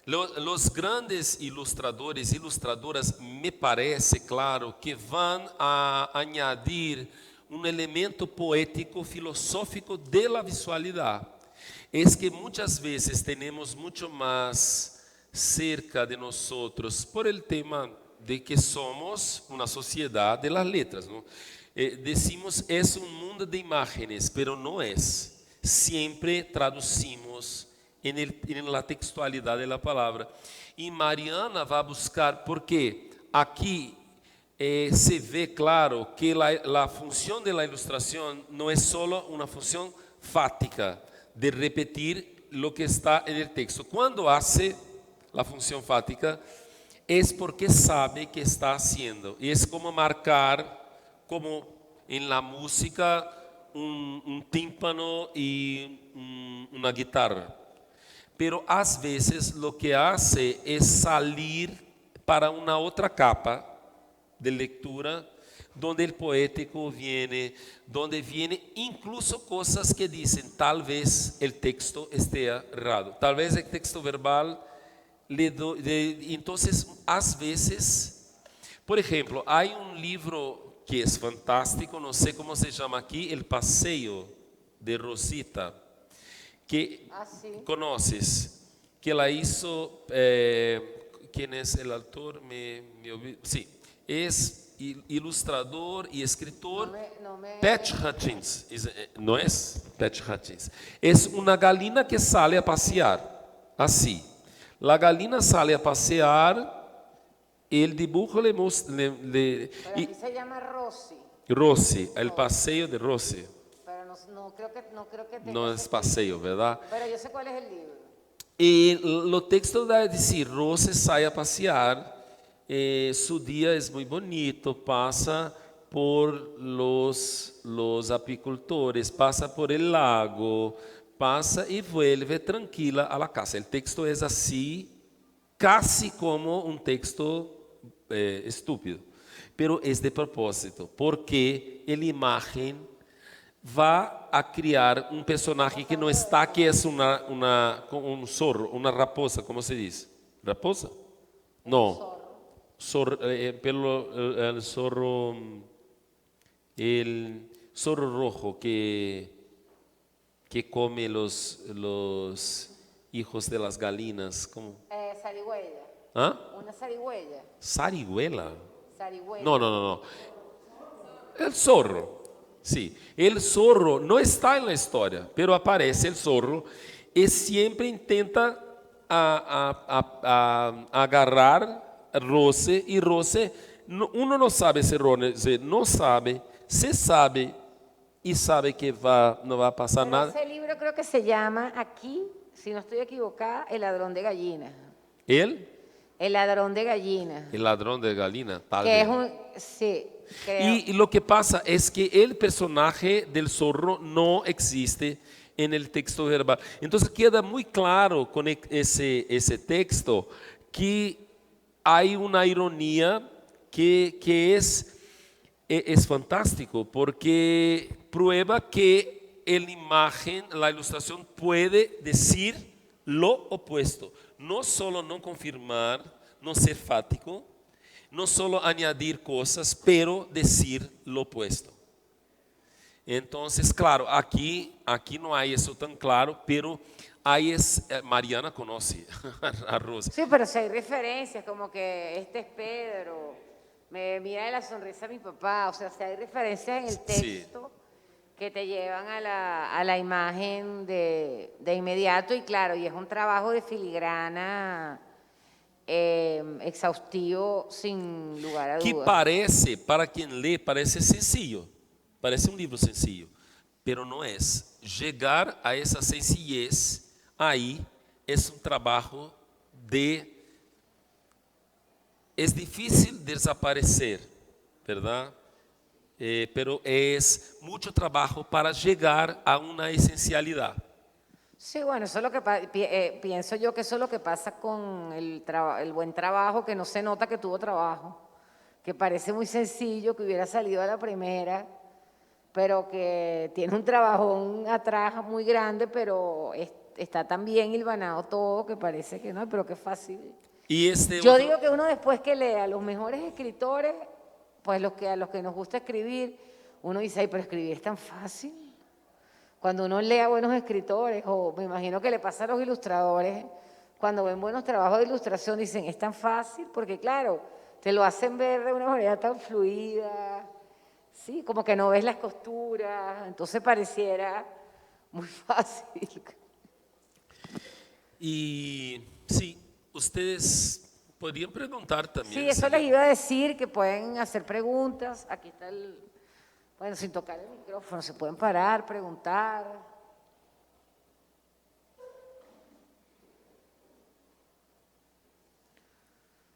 Los grandes ilustradores, ilustradoras, me parece claro que van a añadir un elemento poético, filosófico de la visualidad. Es que muchas veces tenemos mucho más cerca de nosotros por el tema de que somos una sociedad de las letras, ¿no? Decimos es un mundo de imágenes, pero no es. Siempre traducimos en la textualidad de la palabra. Y Mariana va a buscar, porque aquí se ve claro que la función de la ilustración no es solo una función fática de repetir lo que está en el texto. Cuando hace la función fática es porque sabe que está haciendo. Y es como marcar, como en la música, un tímpano y una guitarra. Pero às vezes lo que hace es salir para una otra capa de lectura, donde el poético viene, donde viene incluso cosas que dicen, tal vez el texto esté errado, tal vez el texto verbal, entonces às vezes, por ejemplo, hay un libro que es fantástico, no sé cómo se llama aquí, El Paseo de Rosita, que sí. conoces, que la hizo, ¿quién es el autor? Me olvidé. Sí, es ilustrador y escritor. Pat Hutchins, ¿no es? Pat Hutchins. Es una galina que sale a pasear, así. La galina sale a pasear, el dibujo le muestra... Pero aquí se llama Rossi. Rossi, el paseo de Rossi. No creo que tenga No es paseo, ¿verdad? Pero yo sé cuál es el libro. Y lo texto da a decir, Rossi sale a pasear, su día es muy bonito, pasa por los apicultores, pasa por el lago, pasa y vuelve tranquila a la casa. El texto es así, casi como un texto estúpido, pero es de propósito, porque la imagen va a criar un personaje que no está, que es un zorro, una raposa, ¿cómo se dice? ¿Raposa? No. El zorro rojo que come los hijos de las galinas. ¿Cómo? Zarigüeya. ¿Ah? Una zarigüeya. ¿Zarigüela? Zarigüeya. No. El zorro. Sí, el zorro no está en la historia, pero aparece el zorro y siempre intenta agarrar a Rossi, y Rossi, uno no sabe si Rossi no sabe, se sabe y sabe que no va a pasar Pero nada. ese libro creo que se llama aquí, si no estoy equivocada, El ladrón de gallinas. El ladrón de gallina. El ladrón de gallina, tal Que vez. es un, sí, creo. Y lo que pasa es que el personaje del zorro no existe en el texto verbal. Entonces queda muy claro con ese texto que hay una ironía que es fantástico porque prueba que la imagen, la ilustración puede decir lo opuesto. No solo no confirmar, no ser fático, no solo añadir cosas, pero decir lo opuesto. Entonces, claro, aquí no hay eso tan claro, pero Mariana conoce a Rosa. Sí, pero si hay referencias, como que este es Pedro, me mira de la sonrisa a mi papá, o sea, si hay referencias en el Sí. texto que te llevan a la imagen de inmediato, y claro, y es un trabajo de filigrana exhaustivo sin lugar a Que dudas. parece, para quien lee, parece sencillo, parece un libro sencillo, pero no es. Llegar a esa sencillez ahí es un trabajo es difícil desaparecer, ¿verdad? Pero es mucho trabajo para llegar a una esencialidad. Sí, bueno, eso es lo que pienso yo que eso es lo que pasa con el buen trabajo, que no se nota que tuvo trabajo, que parece muy sencillo, que hubiera salido a la primera, pero que tiene un trabajón atrás muy grande, pero está tan bien hilvanado todo que parece que no, pero qué fácil. Y Yo digo que uno después que lea a los mejores escritores, pues a los que nos gusta escribir, uno dice, ay, pero escribir es tan fácil. Cuando uno lee a buenos escritores, o me imagino que le pasa a los ilustradores, cuando ven buenos trabajos de ilustración dicen, es tan fácil, porque claro, te lo hacen ver de una manera tan fluida, sí, como que no ves las costuras, entonces pareciera muy fácil. Y sí, ustedes podrían preguntar también. Sí, eso si- les iba a decir, que pueden hacer preguntas, aquí está bueno, sin tocar el micrófono, se pueden parar, preguntar.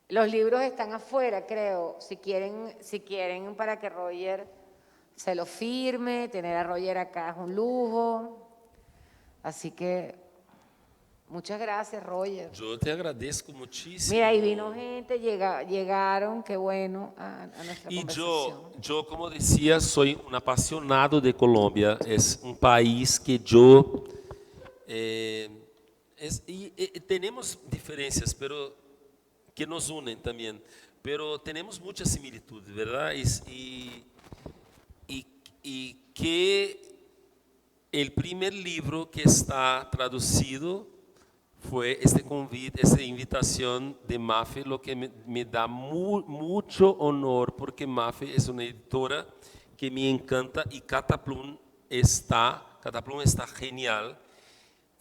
Los libros están afuera, creo. Si quieren para que Roger se lo firme, tener a Roger acá es un lujo. Así que muchas gracias, Roger. Yo te agradezco muchísimo. Mira, ahí vino gente, llegaron, qué bueno, a nuestra Y conversación. yo, como decía, soy un apasionado de Colombia. Es un país que yo... tenemos diferencias, pero que nos unen también. Pero tenemos muchas similitudes, ¿verdad? Y que el primer libro que está traducido fue este convite, esta invitación de Mafe, lo que me da mucho honor, porque Mafe es una editora que me encanta y Cataplum está genial.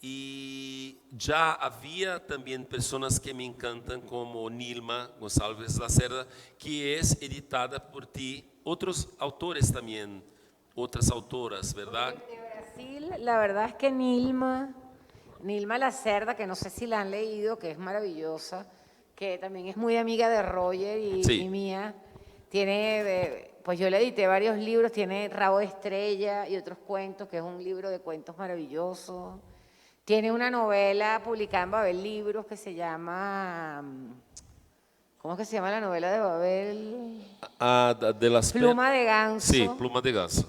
Y ya había también personas que me encantan, como Nilma González Lacerda, que es editada por ti, otros autores también, otras autoras, ¿verdad? De Brasil, la verdad es que Nilma Lacerda, que no sé si la han leído, que es maravillosa, que también es muy amiga de Roger Sí. y mía, pues yo le edité varios libros, tiene Rabo de Estrella y otros cuentos, que es un libro de cuentos maravilloso. Tiene una novela publicada en Babel Libros que se llama, ¿cómo es que se llama la novela de Babel? De las Pluma de Ganso. Sí, Pluma de Ganso.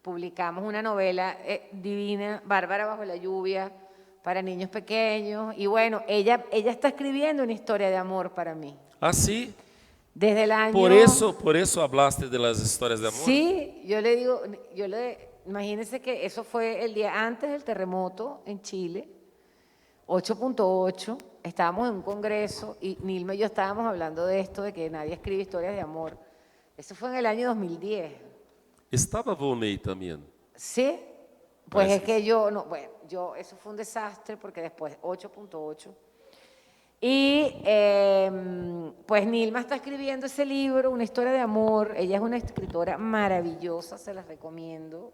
Publicamos una novela divina, Bárbara bajo la lluvia, para niños pequeños. Y bueno, ella está escribiendo una historia de amor para mí. Ah, sí. Desde el año... Por eso hablaste de las historias de amor. Sí, yo le digo, imagínense que eso fue el día antes del terremoto en Chile, 8.8, estábamos en un congreso y Nilma y yo estábamos hablando de esto, de que nadie escribe historias de amor. Eso fue en el año 2010. Estaba Volney también. Sí, pues Parece es que eso fue un desastre porque después 8.8. Y pues Nilma está escribiendo ese libro, una historia de amor. Ella es una escritora maravillosa, se las recomiendo.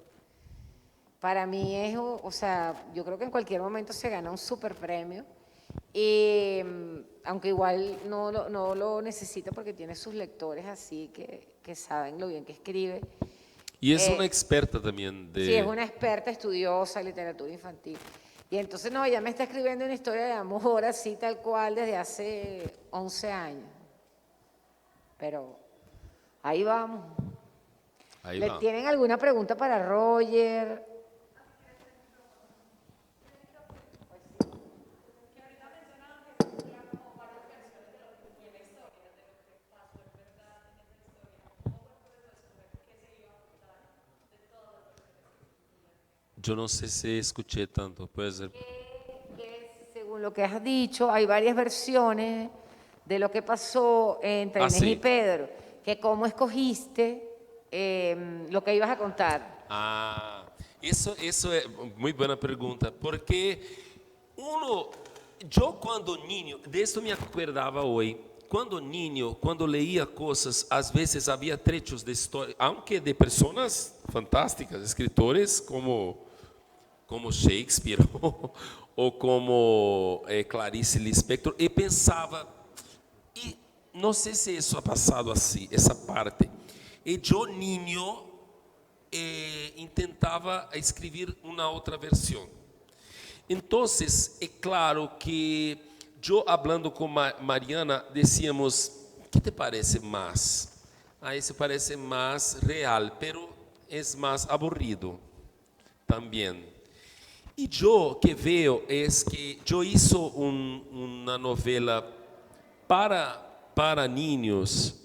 para mí es, o sea, yo creo que en cualquier momento se gana un super premio. Aunque igual no lo necesita porque tiene sus lectores así que saben lo bien que escribe. Y es una experta también de... Sí, es una experta estudiosa de literatura infantil. Y entonces, no, ella me está escribiendo una historia de amor así tal cual desde hace 11 años. Pero ahí vamos. Ahí ¿Le va. tienen alguna pregunta para Roger? Yo no sé si escuché tanto, puede ser. Que según lo que has dicho, hay varias versiones de lo que pasó entre Inés sí. y Pedro. Que cómo escogiste lo que ibas a contar. Ah, eso es muy buena pregunta, porque yo cuando niño, de esto me acordaba hoy, cuando niño, cuando leía cosas, a veces había trechos de historia, aunque de personas fantásticas, escritores como Shakespeare o como Clarice Lispector, y pensaba, y no sé si eso ha pasado así, esa parte. Y yo niño intentaba escribir una otra versión. Entonces, es claro que yo hablando con Mariana decíamos, ¿qué te parece más? A ese parece más real, pero es más aburrido también. Y yo que veo es que yo hice una novela para niños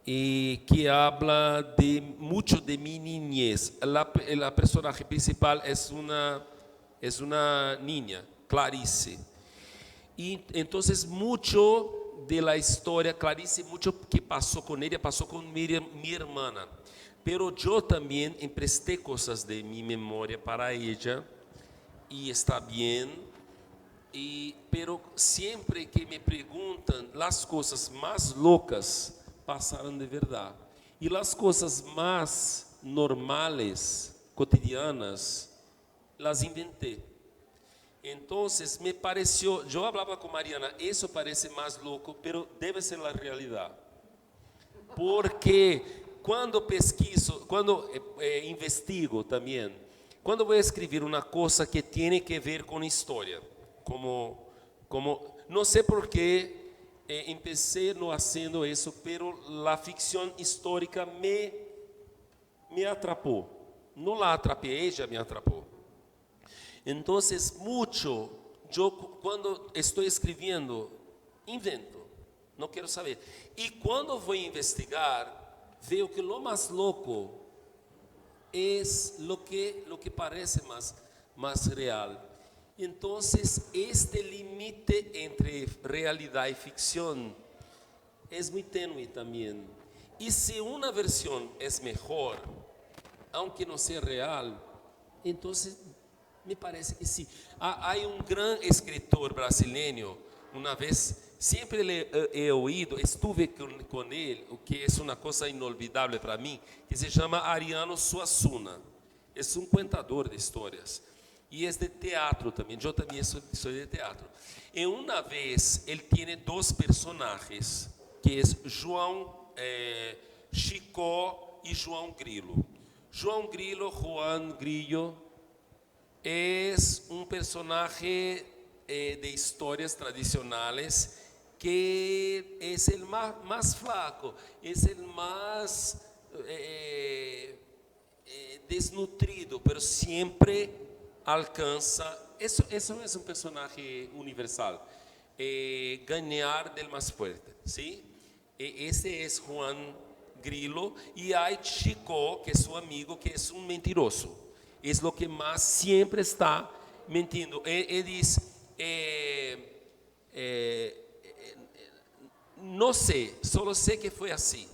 y que habla de mucho de mi niñez. La personaje principal es una niña, Clarice. Y entonces mucho de la historia, Clarice, mucho que pasó con ella, pasó con mi hermana. Pero yo también empresté cosas de mi memoria para ella y está bien. Pero siempre que me preguntan, las cosas más locas pasaron de verdad. Y las cosas más normales, cotidianas, las inventé. Entonces me pareció, yo hablaba con Mariana, eso parece más loco, pero debe ser la realidad. Porque cuando pesquiso, cuando investigo también, cuando voy a escribir una cosa que tiene que ver con historia, no sé por qué empecé no haciendo eso, pero la ficción histórica me atrapó. No la atrapé, ella me atrapó. Entonces, yo cuando estoy escribiendo, invento, no quiero saber. Y cuando voy a investigar, veo que lo más loco es lo que parece más real. Entonces, este límite entre realidad y ficción es muy tenue también. Y si una versión es mejor, aunque no sea real, entonces me parece que sí. Hay un gran escritor brasileño, una vez, siempre le he oído, estuve con él, o que es una cosa inolvidable para mí, que se llama Ariano Suassuna. Es un contador de historias. Y es de teatro también, yo también soy de teatro. Y una vez él tiene dos personajes, que es João Chicó y João Grilo. João Grilo, Juan Grillo, es un personaje de historias tradicionales que es el más flaco, es el más desnutrido, pero siempre alcanza, eso es un personaje universal, ganar del más fuerte, ¿sí? Ese es Juan Grilo, y hay Chico, que es su amigo, que es un mentiroso. Es lo que más siempre está mintiendo. Él dice, no sé, solo sé que fue así.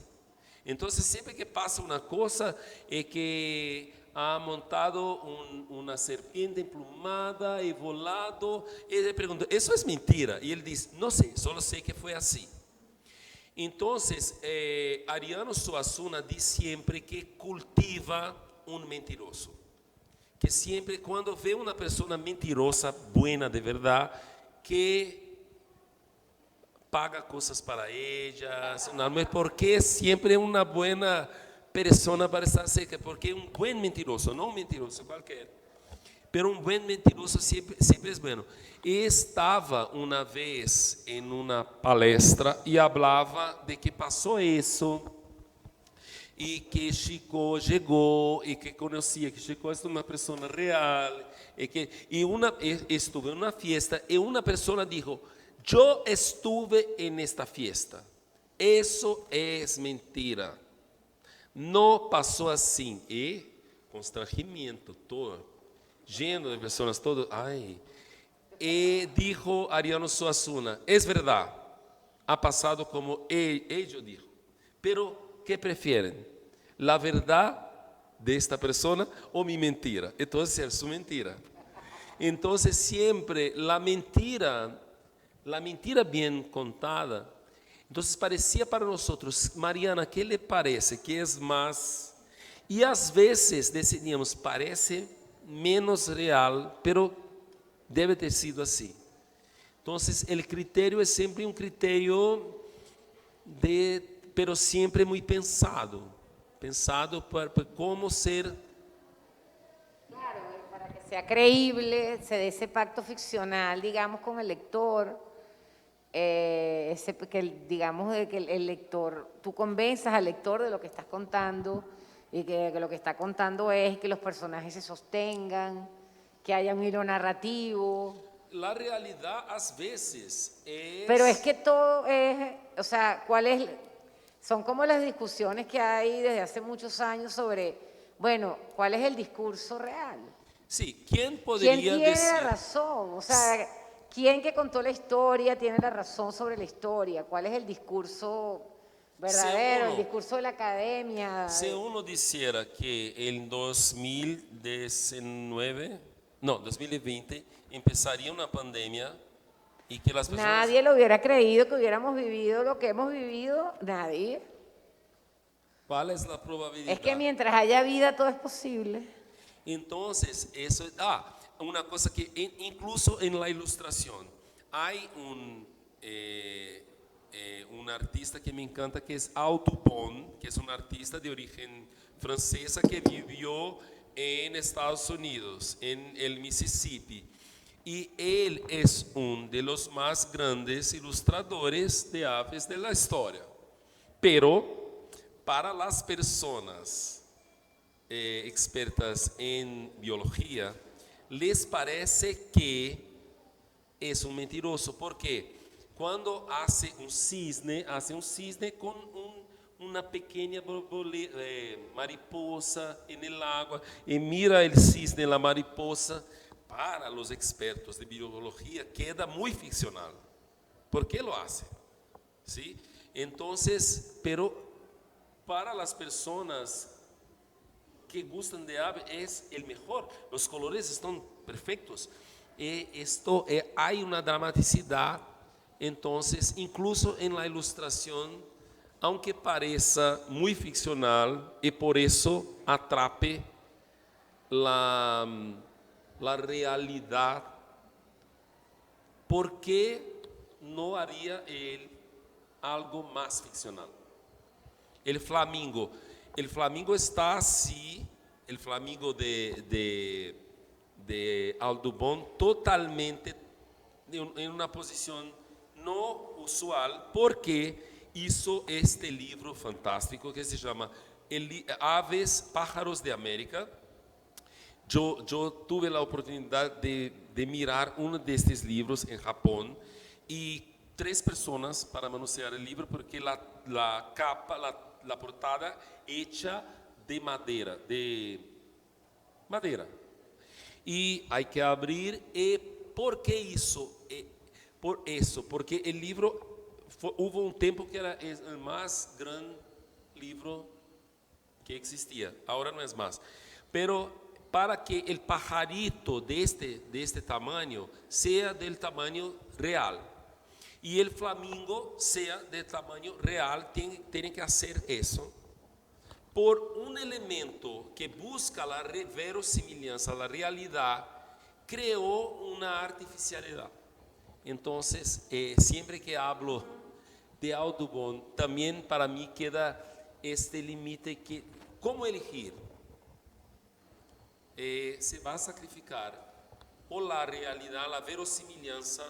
Entonces, siempre que pasa una cosa, que ha montado una serpiente emplumada y volado, y le pregunta, ¿eso es mentira? Y él dice, no sé, solo sé que fue así. Entonces, Ariano Suassuna dice siempre que cultiva un mentiroso, que siempre cuando ve una persona mentirosa, buena de verdad, que paga cosas para ellas, não é porque sempre é uma boa persona para estar cerca, porque é um bom mentiroso, não um mentiroso qualquer, pero um bom mentiroso sempre é bueno. E estava uma vez em uma palestra e falava de que passou isso, e que Chico chegou e que conhecia que Chico é uma pessoa real estuve em uma fiesta e uma pessoa disse: eu estuve en esta fiesta. Eso es mentira. No pasó así. Y constrangimiento todo, lleno de personas, todo. Ay. Y dijo Ariano Suassuna: es verdad, ha pasado como ellos dijo. Pero, ¿qué prefieren? ¿La verdad de esta persona o mi mentira? Entonces es su mentira. Entonces siempre la mentira bien contada. Entonces parecía para nosotros: Mariana, ¿qué le parece? ¿Qué es más? Y a veces decidíamos: parece menos real, pero debe ter sido así. Entonces el criterio es siempre un criterio pero siempre muy pensado para cómo ser. Claro, para que sea creíble, se dé ese pacto ficcional, digamos, con el lector. Digamos, de que el lector, tú convenzas al lector de lo que estás contando y que lo que está contando es que los personajes se sostengan, que haya un hilo narrativo. La realidad a veces es... Pero es que todo es, o sea, son como las discusiones que hay desde hace muchos años sobre, bueno, ¿cuál es el discurso real? Sí, ¿quién podría ¿Quién tiene decir? la razón? O sea, ¿quién que contó la historia tiene la razón sobre la historia? ¿Cuál es el discurso verdadero, el discurso de la academia? Si uno dijera que en 2020 empezaría una pandemia y que las personas... Nadie lo hubiera creído que hubiéramos vivido lo que hemos vivido, nadie. ¿Cuál es la probabilidad? Es que mientras haya vida todo es posible. Entonces, eso es... una cosa que incluso en la ilustración hay un artista que me encanta, que es Audubon, que es un artista de origen francesa que vivió en Estados Unidos, en el Mississippi. Y él es uno de los más grandes ilustradores de aves de la historia. Pero para las personas expertas en biología, les parece que es un mentiroso, porque cuando hace un cisne con una pequeña mariposa en el agua y mira el cisne, la mariposa. Para los expertos de biología queda muy ficcional. ¿Por qué lo hace? ¿Sí? Entonces, pero para las personas que gustan de ave es el mejor. Los colores están perfectos. Hay una dramaticidad. Entonces, incluso en la ilustración, aunque parezca muy ficcional y por eso atrape la realidad, ¿por qué no haría él algo más ficcional? El flamingo está así, el flamingo de Audubon, totalmente en una posición no usual, porque hizo este libro fantástico que se llama Aves, Pájaros de América. Yo tuve la oportunidad de mirar uno de estos libros en Japón y 3 personas para manosear el libro, porque la capa, la portada hecha de madera. Y hay que abrir. ¿Por qué hizo? Por eso, porque el libro, hubo un tiempo que era el más gran libro que existía, ahora no es más. Pero para que el pajarito de este tamaño sea del tamaño real y el flamingo sea del tamaño real, tienen que hacer eso por un elemento que busca la verosimilianza, la realidad, creó una artificialidad. Entonces, siempre que hablo de Audubon, también para mí queda este límite que, ¿cómo elegir? Se va a sacrificar por la realidad, la verosimilianza,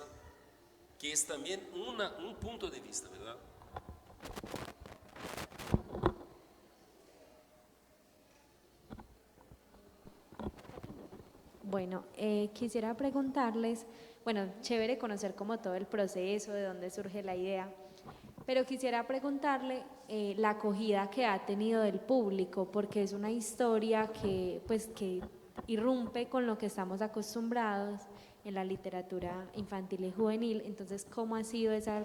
que es también un punto de vista, ¿verdad? Bueno, quisiera preguntarles, bueno, chévere conocer como todo el proceso, de dónde surge la idea, pero quisiera preguntarle la acogida que ha tenido del público, porque es una historia que, pues, que irrumpe con lo que estamos acostumbrados en la literatura infantil y juvenil. Entonces, ¿cómo ha sido esa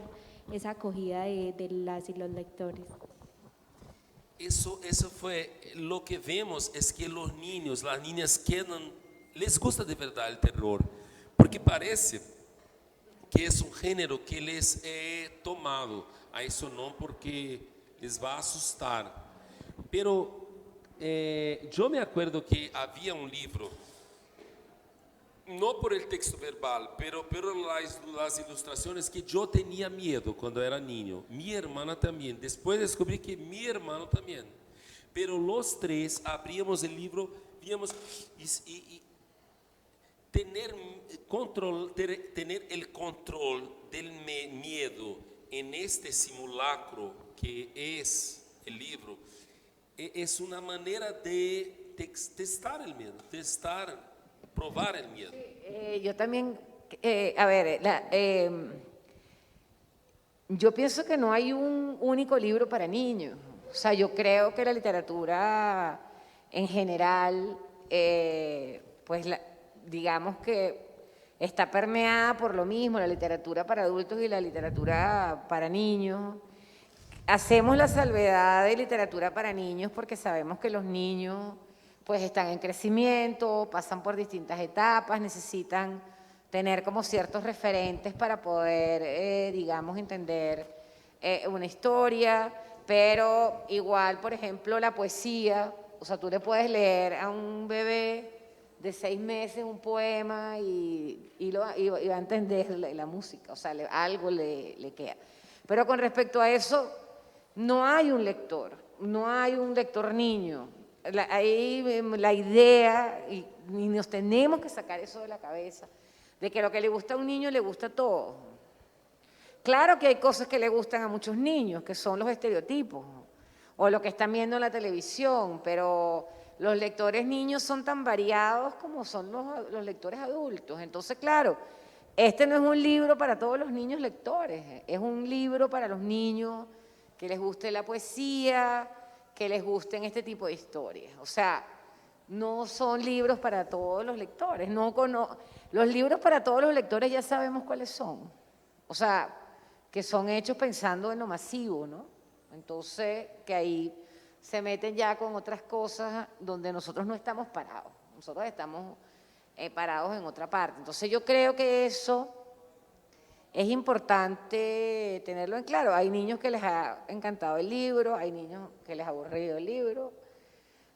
acogida de las y los lectores? Eso fue lo que vemos, es que los niños, las niñas quedan, les gusta de verdad el terror, porque parece que es un género que les he tomado a eso no porque les va a asustar. Pero yo me acuerdo que había un libro, no por el texto verbal, pero las ilustraciones, que yo tenía miedo cuando era niño. Mi hermana también. Después descubrí que mi hermano también. Pero los tres abríamos el libro, víamos y tener el control del miedo en este simulacro que es el libro, es una manera de testar el miedo, probar el miedo. Yo también, a ver, yo pienso que no hay un único libro para niños. O sea, yo creo que la literatura en general, pues digamos que está permeada por lo mismo, la literatura para adultos y la literatura para niños. Hacemos la salvedad de literatura para niños porque sabemos que los niños pues están en crecimiento, pasan por distintas etapas, necesitan tener como ciertos referentes para poder, digamos, entender una historia, pero igual, por ejemplo, la poesía, o sea, tú le puedes leer a un bebé de 6 meses un poema y va a entender la música, o sea, algo le queda. Pero con respecto a eso, no hay un lector niño. La idea, y nos tenemos que sacar eso de la cabeza, de que lo que le gusta a un niño le gusta a todo. Claro que hay cosas que le gustan a muchos niños, que son los estereotipos, o lo que están viendo en la televisión, pero los lectores niños son tan variados como son los lectores adultos. Entonces, claro, este no es un libro para todos los niños lectores, es un libro para los niños que les guste la poesía, que les gusten este tipo de historias. O sea, no son libros para todos los lectores. Los libros para todos los lectores ya sabemos cuáles son. O sea, que son hechos pensando en lo masivo, ¿no? Entonces, que ahí se meten ya con otras cosas donde nosotros no estamos parados. Nosotros estamos parados en otra parte. Entonces, yo creo que eso es importante tenerlo en claro. Hay niños que les ha encantado el libro, hay niños que les ha aburrido el libro,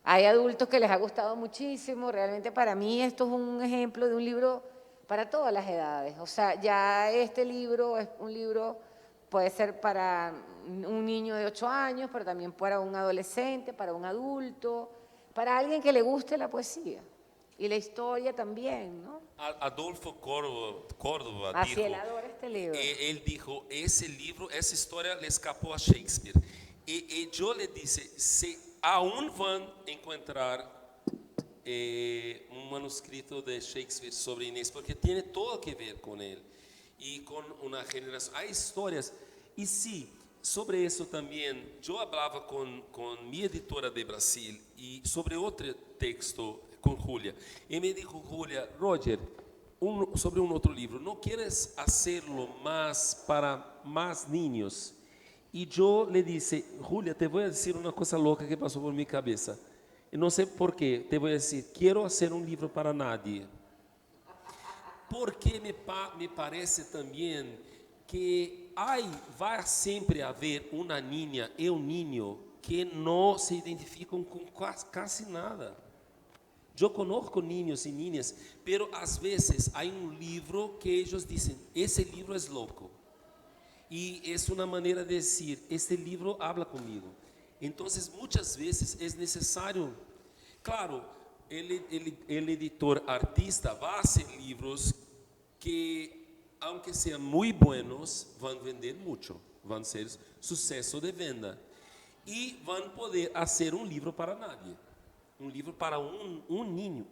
hay adultos que les ha gustado muchísimo. Realmente para mí esto es un ejemplo de un libro para todas las edades. O sea, ya este libro es un libro, puede ser para un niño de 8 años, pero también para un adolescente, para un adulto, para alguien que le guste la poesía. Y la historia también, ¿no? Adolfo Córdoba Así dijo, él adora este libro. él dijo, ese libro, esa historia le escapó a Shakespeare. Y yo le dije, si aún van a encontrar un manuscrito de Shakespeare sobre Inés, porque tiene todo que ver con él y con una generación. Hay historias, y sí, sobre eso también, yo hablaba con mi editora de Brasil y sobre otro texto con Julia. Y me dijo, Julia, Roger, sobre un otro libro, ¿no quieres hacerlo más para más niños? Y yo le dije, Julia, te voy a decir una cosa loca que pasó por mi cabeza. Y no sé por qué, te voy a decir, quiero hacer un libro para nadie. Porque me parece también que va siempre a haber una niña y un niño que no se identifican con casi nada. Yo conozco niños y niñas, pero a veces hay un libro que ellos dicen, ese libro es loco. Y es una manera de decir, este libro habla conmigo. Entonces muchas veces es necesario, claro, el editor artista va a hacer libros que, aunque sean muy buenos, van a vender mucho, van a ser suceso de venta. Y van a poder hacer un libro para nadie. Un libro para un niño.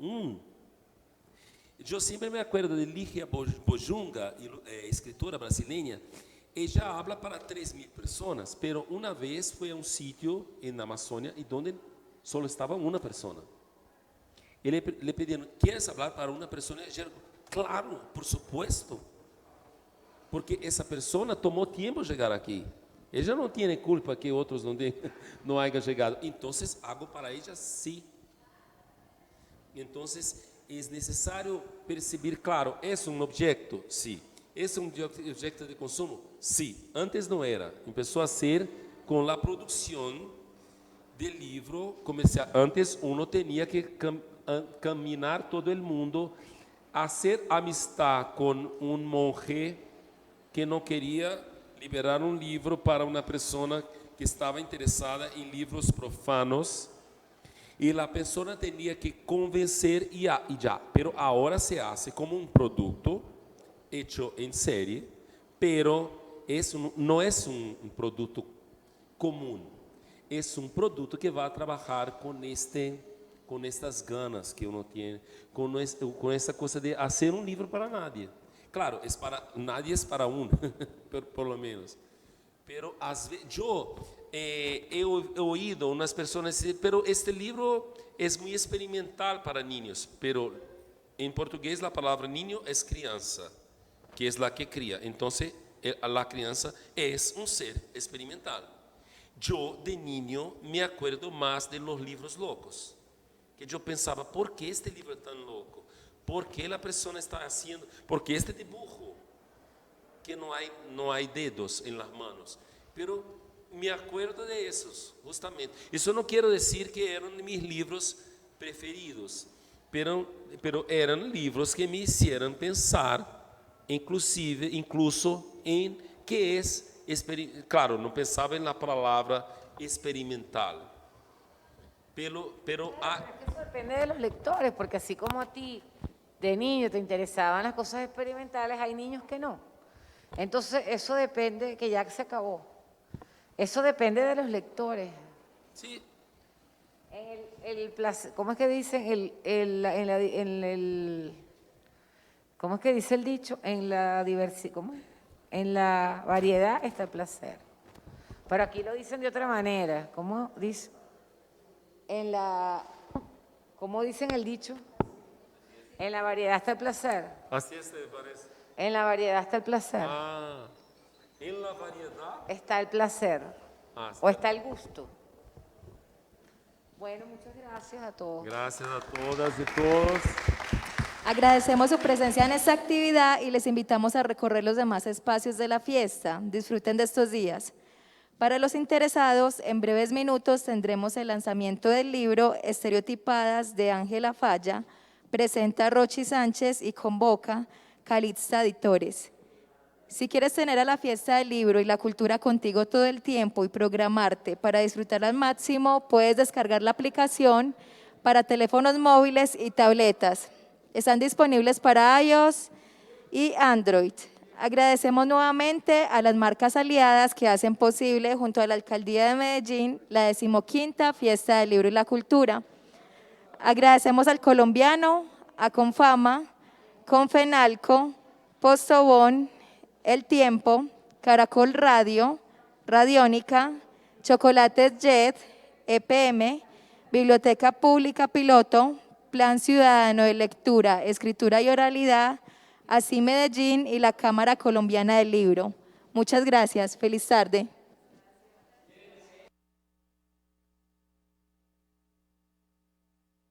Yo siempre me acuerdo de Ligia Bojunga, escritora brasileña. Ella habla para 3.000 personas, pero una vez fue a un sitio en la Amazonia y donde solo estaba una persona. Y le pidieron, ¿quieres hablar para una persona? Y ella dijo, claro, por supuesto. Porque esa persona tomó tiempo llegar aquí. Ella no tiene culpa que otros no hayan llegado. Entonces, hago para ella sí. Entonces, es necesario percibir, claro, ¿es un objeto? Sí. ¿Es un objeto de consumo? Sí. Antes no era. Empezó a ser con la producción del libro comercial. Antes uno tenía que caminar todo el mundo, hacer amistad con un monje que no quería liberar un libro para una persona que estaba interesada en libros profanos. Y la persona tenía que convencer y ya. Pero ahora se hace como un producto hecho en serie, pero no es un producto común. Es un producto que va a trabajar con estas ganas que uno tiene, con esta cosa de hacer un libro para nadie. Claro, nadie es para uno, por lo menos. Pero yo he oído unas personas decir, pero este libro es muy experimental para niños. Pero en portugués la palabra niño es crianza, que es la que cría. Entonces, la crianza es un ser experimental. Yo de niño me acuerdo más de los libros locos. Que yo pensaba, ¿por qué este libro es tan loco? ¿Por qué la persona está haciendo? ¿Por qué este dibujo? Que no hay dedos en las manos. Pero me acuerdo de esos, justamente. Eso no quiero decir que eran mis libros preferidos, pero eran libros que me hicieron pensar, incluso en qué es, claro, no pensaba en la palabra experimental. Pero Eso depende de los lectores, porque así como a ti de niño te interesaban las cosas experimentales, hay niños que no. Entonces eso depende, que ya se acabó. Eso depende de los lectores. sí, ¿Cómo es que dicen? ¿Cómo es que dice el dicho? En la diversidad, ¿cómo es? En la variedad está el placer. Pero aquí lo dicen de otra manera. ¿Cómo dice? ¿Cómo dicen el dicho? En la variedad está el placer. así es, me parece. En la variedad está el placer. En la variedad Está el placer. sí. O está el gusto. Bueno, muchas gracias a todos. Gracias a todas y todos. Agradecemos su presencia en esta actividad y les invitamos a recorrer los demás espacios de la fiesta. Disfruten de estos días. Para los interesados, en breves minutos tendremos el lanzamiento del libro Estereotipadas de Ángela Falla, presenta Rochi Sánchez y convoca Calixta Editores. Si quieres tener a la fiesta del libro y la cultura contigo todo el tiempo y programarte para disfrutar al máximo, puedes descargar la aplicación para teléfonos móviles y tabletas. Están disponibles para iOS y Android. Agradecemos nuevamente a las marcas aliadas que hacen posible, junto a la Alcaldía de Medellín, la 15ª Fiesta del Libro y la Cultura. Agradecemos al Colombiano, a Confama, Confenalco, Postobón, El Tiempo, Caracol Radio, Radiónica, Chocolates Jet, EPM, Biblioteca Pública Piloto, Plan Ciudadano de Lectura, Escritura y Oralidad, así Medellín y la Cámara Colombiana del Libro. Muchas gracias. Feliz tarde.